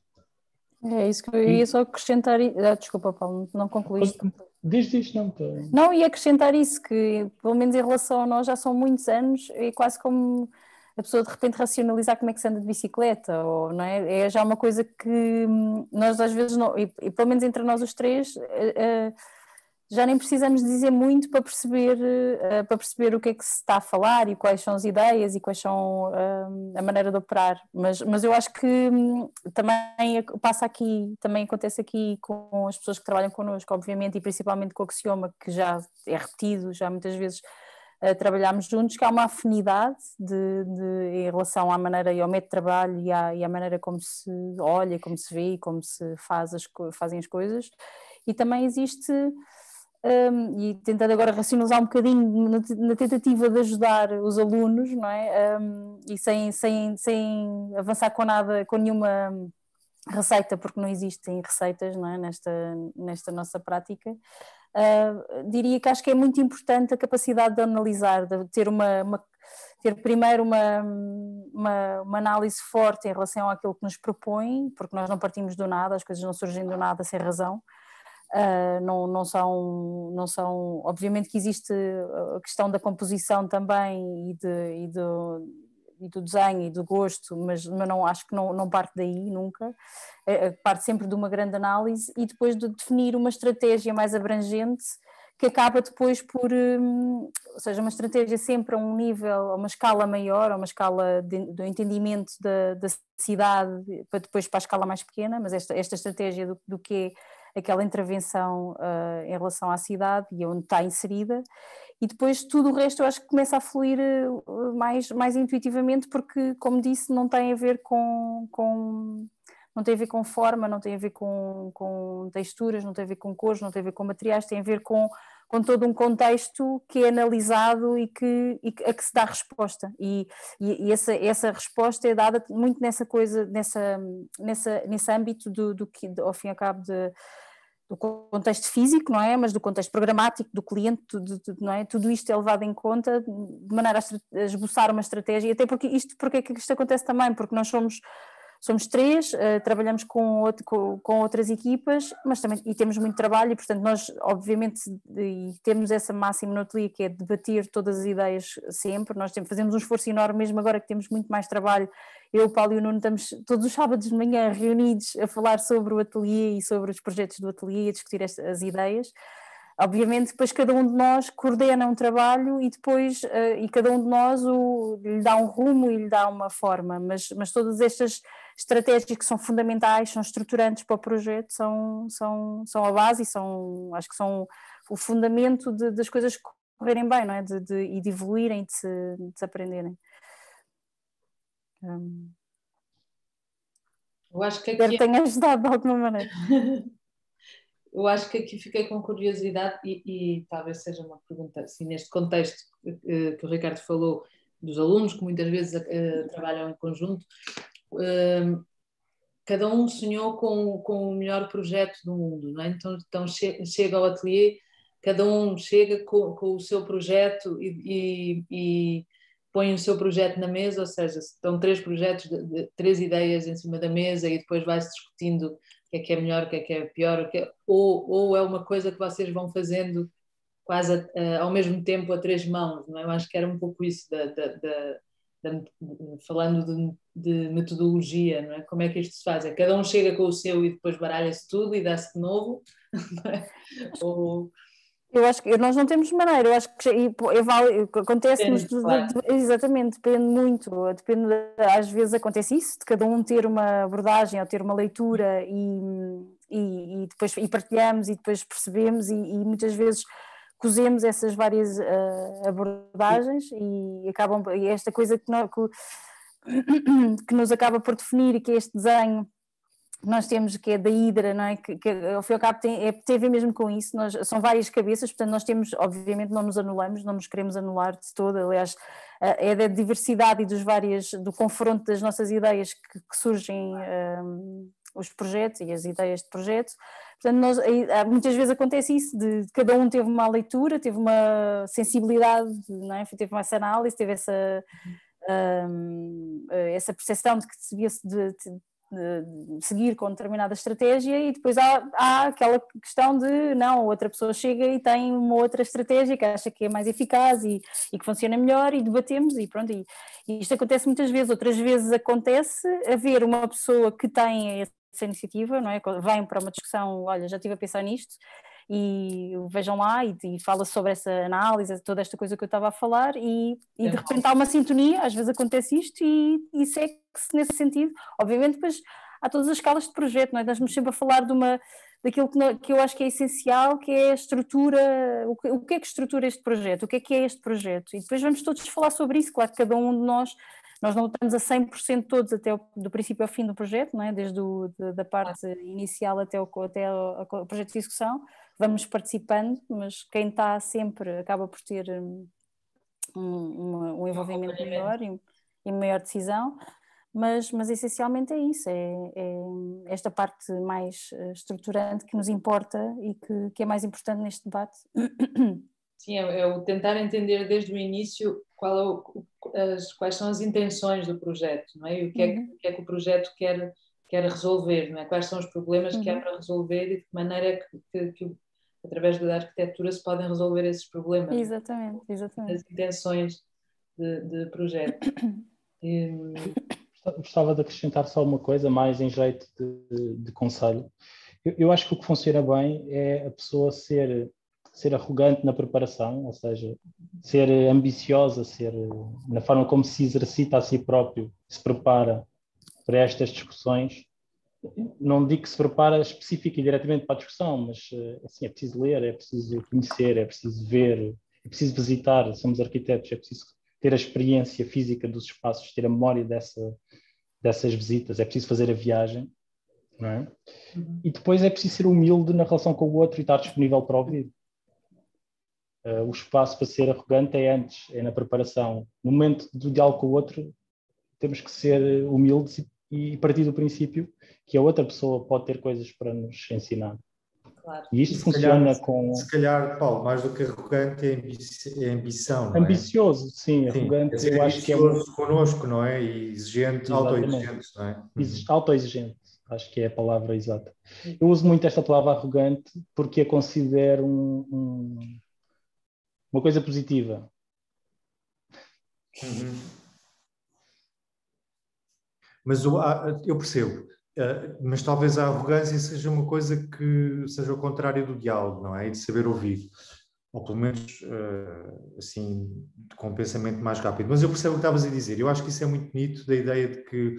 É isso que eu ia só acrescentar. Desculpa, Paulo, não concluíste. Diz isto, não. Não, ia acrescentar isso, que pelo menos em relação a nós já são muitos anos, é quase como a pessoa de repente racionalizar como é que se anda de bicicleta, ou, não é? É já uma coisa que nós às vezes, não, e pelo menos entre nós os três, já nem precisamos dizer muito para perceber o que é que se está a falar e quais são as ideias e quais são a maneira de operar, mas eu acho que também acontece aqui com as pessoas que trabalham connosco, obviamente, e principalmente com o Axioma, que já é repetido, já muitas vezes trabalhámos juntos, que há uma afinidade em relação à maneira e ao método de trabalho e à maneira como se olha, como se vê e como se fazem as coisas, e também existe... e tentando agora racionalizar um bocadinho na tentativa de ajudar os alunos, não é? E sem avançar com nada, com nenhuma receita, porque não existem receitas, não é? Nesta nossa prática, diria que acho que é muito importante a capacidade de analisar, de ter ter primeiro uma análise forte em relação àquilo que nos propõe, porque nós não partimos do nada, as coisas não surgem do nada sem razão. Não são, obviamente que existe a questão da composição também e do desenho e do gosto, mas não, acho que não parte daí nunca, parte sempre de uma grande análise e depois de definir uma estratégia mais abrangente que acaba depois por, ou seja, uma estratégia sempre a um nível, a uma escala maior, a uma escala do entendimento da cidade, para depois para a escala mais pequena, mas esta estratégia do que é aquela intervenção em relação à cidade e onde está inserida, e depois tudo o resto eu acho que começa a fluir mais intuitivamente, porque, como disse, não tem a ver não tem a ver com forma, não tem a ver com texturas, não tem a ver com cores, não tem a ver com materiais, tem a ver com todo um contexto que é analisado e a que se dá resposta, e essa resposta é dada muito nessa coisa, nesse âmbito do que ao fim e ao cabo do contexto físico, não é? Mas do contexto programático, do cliente, não é? Tudo isto é levado em conta de maneira a esboçar uma estratégia, e até porque é que isto acontece também, porque nós somos três, trabalhamos com outras equipas, mas também e temos muito trabalho e, portanto, nós, obviamente, temos essa máxima no ateliê, que é debater todas as ideias sempre. Nós fazemos um esforço enorme, mesmo agora que temos muito mais trabalho. Eu, o Paulo e o Nuno estamos todos os sábados de manhã reunidos a falar sobre o ateliê e sobre os projetos do ateliê, a discutir as ideias. Obviamente, depois cada um de nós coordena um trabalho e depois e cada um de nós lhe dá um rumo e lhe dá uma forma, mas todas estas estratégias que são fundamentais, são estruturantes para o projeto, são a base e acho que são o fundamento das coisas correrem bem, não é? E de evoluírem e de se aprenderem. Eu acho que espero que tenha ajudado de alguma maneira. Eu acho que aqui fiquei com curiosidade e talvez seja uma pergunta, assim, neste contexto que o Ricardo falou, dos alunos que muitas vezes trabalham em conjunto, cada um sonhou com o melhor projeto do mundo, não é? Então chega ao ateliê, cada um chega com o seu projeto e põe o seu projeto na mesa, ou seja, estão três projetos, três ideias em cima da mesa e depois vai-se discutindo o que é melhor, o que é pior, ou é uma coisa que vocês vão fazendo quase ao mesmo tempo a três mãos, não é? Eu acho que era um pouco isso, falando de metodologia, não é? Como é que isto se faz? Cada um chega com o seu e depois baralha-se tudo e dá-se de novo? Não é? Eu acho que nós não temos maneira, eu acho que acontece-nos claro. Exatamente, depende muito, às vezes acontece isso, de cada um ter uma abordagem ou ter uma leitura e depois partilhamos e depois percebemos e muitas vezes cozemos essas várias abordagens e esta coisa que nos acaba por definir, e que é este desenho nós temos, que é da Hidra, não é? Que ao fim e ao cabo tem a ver mesmo com isso. São várias cabeças, portanto nós temos, obviamente não nos anulamos, não nos queremos anular de todo, aliás é da diversidade e do confronto das nossas ideias que surgem os projetos e as ideias de projetos. Portanto, muitas vezes acontece isso, de cada um teve uma leitura, teve uma sensibilidade, não é? Teve essa análise, teve essa percepção de que devia-se de seguir com determinada estratégia, e depois há aquela questão de não, outra pessoa chega e tem uma outra estratégia que acha que é mais eficaz e que funciona melhor, e debatemos e pronto, e isto acontece muitas vezes. Outras vezes acontece haver uma pessoa que tem essa iniciativa, não é? Vem para uma discussão, olha, já estive a pensar nisto, e vejam lá, e fala sobre essa análise, toda esta coisa que eu estava a falar, e de repente há uma sintonia, às vezes acontece isto, e segue-se nesse sentido. Obviamente depois há todas as escalas de projeto, não é? Nós estamos sempre a falar daquilo que eu acho que é essencial, que é a estrutura, o que é que estrutura este projeto, o que é este projeto, e depois vamos todos falar sobre isso. Claro que cada um de nós não estamos a 100% todos do princípio ao fim do projeto, não é? Desde da parte inicial até o projeto de execução, vamos participando, mas quem está sempre acaba por ter um envolvimento maior e maior decisão, mas essencialmente é isso, é esta parte mais estruturante que nos importa e que é mais importante neste debate. Sim, é o tentar entender desde o início quais são as intenções do projeto, não é? E o que é que o projeto quer resolver, não é? Quais são os problemas que há para resolver e de que maneira é que através da arquitetura se podem resolver esses problemas. Exatamente. As intenções de projeto. Gostava de acrescentar só uma coisa, mais em jeito de conselho. Eu acho que o que funciona bem é a pessoa ser arrogante na preparação, ou seja, ser ambiciosa, na forma como se exercita a si próprio, se prepara para estas discussões. Não digo que se prepara específica e diretamente para a discussão, mas assim, é preciso ler, é preciso conhecer, é preciso ver, é preciso visitar. Somos arquitetos, é preciso ter a experiência física dos espaços, ter a memória dessas visitas, é preciso fazer a viagem, não é? E depois é preciso ser humilde na relação com o outro e estar disponível para ouvir. O espaço para ser arrogante é antes, é na preparação. No momento do diálogo com o outro, temos que ser humildes e partir do princípio que a outra pessoa pode ter coisas para nos ensinar. Claro. E isto funciona Se calhar, Paulo, mais do que arrogante é ambição, não é? Ambicioso, sim. Arrogante, ser eu acho que é connosco, não é? E exigente, autoexigente, não é? Autoexigente, acho que é a palavra exata. Eu uso muito esta palavra arrogante porque a considero uma coisa positiva. Mas eu percebo, mas talvez a arrogância seja uma coisa que seja o contrário do diálogo, não é? E de saber ouvir, ou pelo menos assim, com um pensamento mais rápido. Mas eu percebo o que estavas a dizer. Eu acho que isso é muito bonito, da ideia de que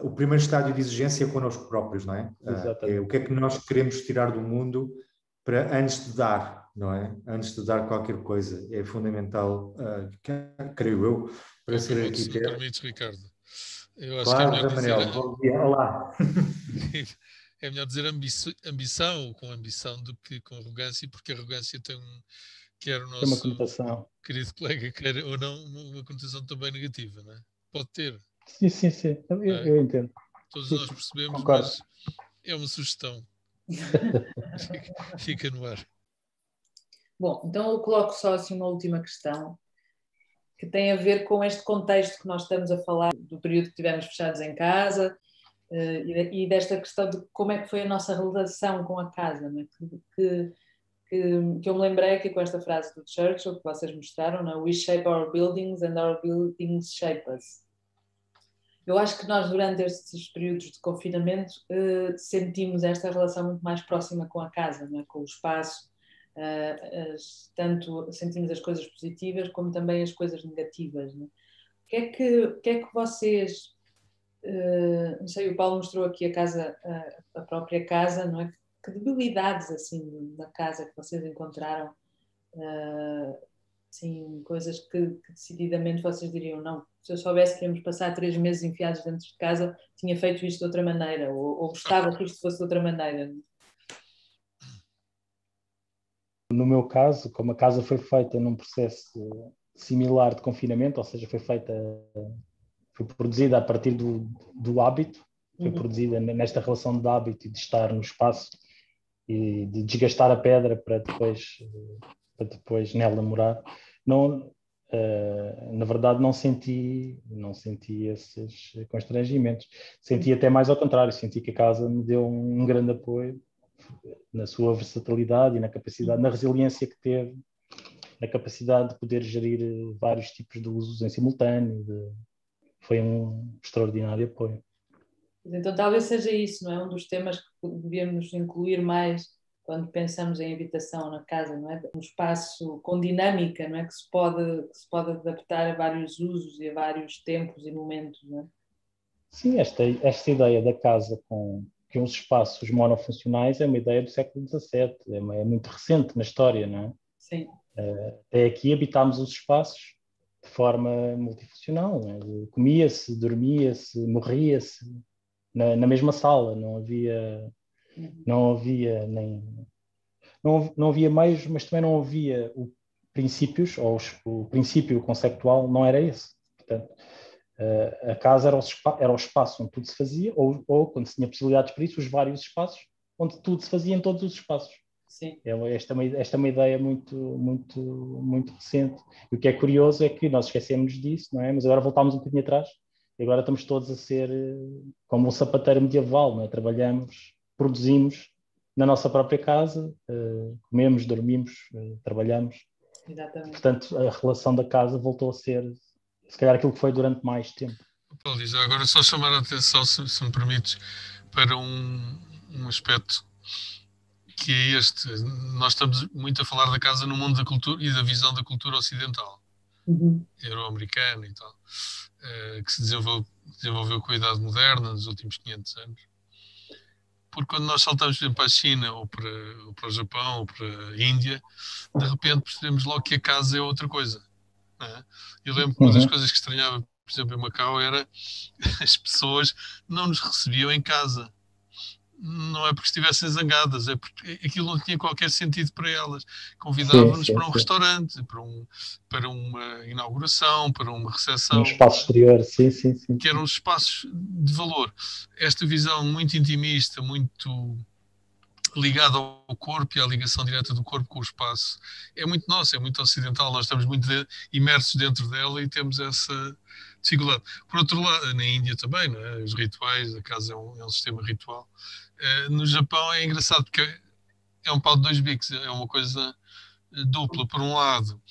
o primeiro estágio de exigência é connosco próprios, não é? É o que é que nós queremos tirar do mundo para antes de dar, não é? Antes de dar qualquer coisa. É fundamental, creio eu, para ser arquiteto. Se me permites, Ricardo. Eu acho claro, que é melhor Manel, bom dia, olá. É melhor dizer ambição ou com ambição do que com arrogância, porque a arrogância tem quer o nosso querido colega, quer ou não, uma conotação também negativa, não é? Pode ter. Sim. Eu entendo. Todos nós percebemos, concordo. Mas é uma sugestão. Fica no ar. Bom, então eu coloco só assim uma última questão que tem a ver com este contexto que nós estamos a falar do período que estivemos fechados em casa e desta questão de como é que foi a nossa relação com a casa, né? que eu me lembrei aqui com esta frase do Churchill que vocês mostraram, né? We shape our buildings and our buildings shape us. Eu acho que nós durante estes períodos de confinamento sentimos esta relação muito mais próxima com a casa, né? Com o espaço. Tanto sentimos as coisas positivas como também as coisas negativas, né? O que é que vocês não sei, o Paulo mostrou aqui a casa, a própria casa, não é? Que debilidades assim na casa que vocês encontraram, assim, coisas que decididamente vocês diriam, não, se eu soubesse que íamos passar 3 meses enfiados dentro de casa, tinha feito isto de outra maneira, ou gostava que isto fosse de outra maneira. No meu caso, como a casa foi feita num processo similar de confinamento, ou seja, foi produzida a partir do hábito, produzida nesta relação de hábito e de estar no espaço e de desgastar a pedra para depois nela morar. Não, na verdade não senti esses constrangimentos. Senti até mais ao contrário, senti que a casa me deu um grande apoio na sua versatilidade e na capacidade, na resiliência que teve, na capacidade de poder gerir vários tipos de usos em simultâneo. Foi um extraordinário apoio. Então talvez seja isso, não é? Um dos temas que devíamos incluir mais quando pensamos em habitação na casa, não é? Um espaço com dinâmica, não é? Que se pode adaptar a vários usos e a vários tempos e momentos, não é? Sim, esta ideia da casa com uns espaços monofuncionais é uma ideia do século XVII, é muito recente na história, não é? Sim. Até aqui habitámos os espaços de forma multifuncional, não é? Comia-se, dormia-se, morria-se na mesma sala, não havia meios, mas também não havia princípios, ou o princípio conceptual não era esse. Portanto, a casa era o espaço onde tudo se fazia, ou quando se tinha possibilidades para isso, os vários espaços onde tudo se fazia em todos os espaços. Sim. Esta é uma ideia muito, muito, muito recente. E o que é curioso é que nós esquecemos disso, não é? Mas agora voltámos um bocadinho atrás e agora estamos todos a ser como um sapateiro medieval, não é? Trabalhamos, produzimos na nossa própria casa, comemos, dormimos, trabalhamos. Exatamente. Portanto, a relação da casa voltou a ser, se calhar, aquilo que foi durante mais tempo. Paulo, agora só chamar a atenção, se me permites, para um aspecto que é este. Nós estamos muito a falar da casa no mundo da cultura e da visão da cultura ocidental, euro-americana e tal, que se desenvolveu com a idade moderna nos últimos 500 anos. Porque quando nós saltamos, por exemplo, para a China ou para o Japão ou para a Índia, de repente percebemos logo que a casa é outra coisa. Não é? Eu lembro que uma das coisas que estranhava, por exemplo, em Macau, era as pessoas não nos recebiam em casa. Não é porque estivessem zangadas, é porque aquilo não tinha qualquer sentido para elas. Convidavam-nos para um restaurante, para uma inauguração, para uma recepção. Um espaço exterior, sim. Que eram espaços de valor. Esta visão muito intimista, muito ligada ao corpo e à ligação direta do corpo com o espaço, é muito nossa, é muito ocidental. Nós estamos muito imersos dentro dela e temos essa dificuldade. Por outro lado, na Índia também, não é? Os rituais, a casa é um sistema ritual. No Japão é engraçado porque é um pau de dois bicos, é uma coisa dupla. Por um lado,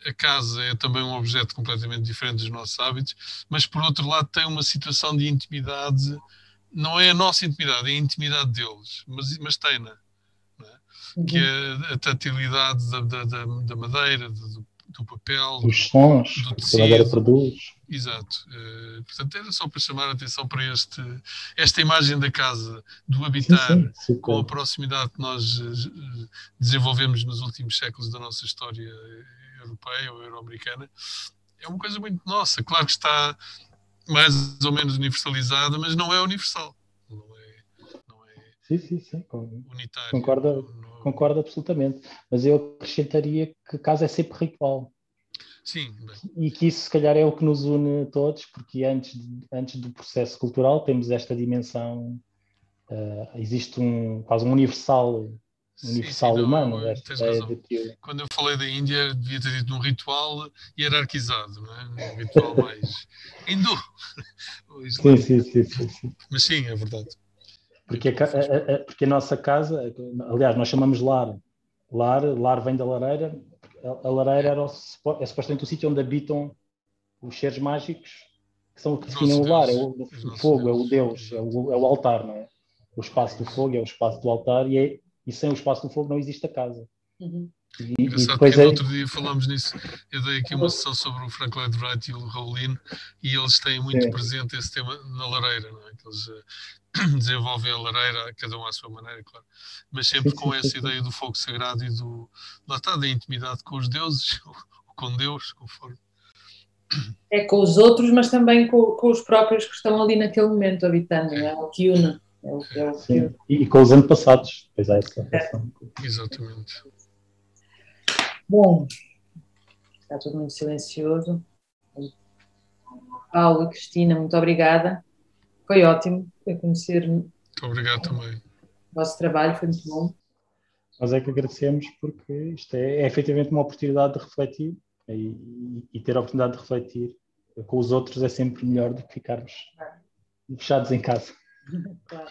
a casa é também um objeto completamente diferente dos nossos hábitos, mas por outro lado tem uma situação de intimidade, não é a nossa intimidade, é a intimidade deles, mas tem-na, não é? Que é a tatilidade da madeira, do papel, dos sons, do que a madeira produz. Exato. Portanto, era só para chamar a atenção para esta imagem da casa, do habitar, sim, com a proximidade que nós desenvolvemos nos últimos séculos da nossa história europeia ou euro-americana. É uma coisa muito nossa. Claro que está mais ou menos universalizada, mas não é universal. Não é sim. unitário. Concordo absolutamente. Mas eu acrescentaria que a casa é sempre ritual. Sim, bem. E que isso, se calhar, é o que nos une a todos, porque antes do processo cultural temos esta dimensão, existe quase um universal humano. Quando eu falei da Índia, devia ter dito um ritual hierarquizado, não é? Um ritual mais hindu. Sim. Mas sim, é verdade. Porque a nossa casa, aliás, nós chamamos lar. Lar vem da lareira. A lareira é supostamente o sítio onde habitam os seres mágicos que são o que definem o lar. É o fogo, é o Deus, é o altar, não é? O espaço do fogo é o espaço do altar e sem o espaço do fogo não existe a casa. Engraçado, porque no outro dia falámos nisso. Eu dei aqui uma sessão sobre o Frank Lloyd Wright e o Raulino e eles têm muito presente esse tema na lareira, não é? Que eles desenvolvem a lareira, cada um à sua maneira, claro, mas sempre com essa ideia do fogo sagrado e lá está, da intimidade com os deuses, ou com Deus, conforme. É com os outros, mas também com os próprios que estão ali naquele momento habitando, não é? O que une. E com os antepassados, pois é essa relação. Exatamente. Bom, está tudo muito silencioso. Paulo e Cristina, muito obrigada Foi ótimo conhecer. Muito obrigado também. O vosso trabalho foi muito bom. Nós é que agradecemos, porque isto é efetivamente uma oportunidade de refletir, e ter a oportunidade de refletir com os outros é sempre melhor do que ficarmos fechados em casa. Claro.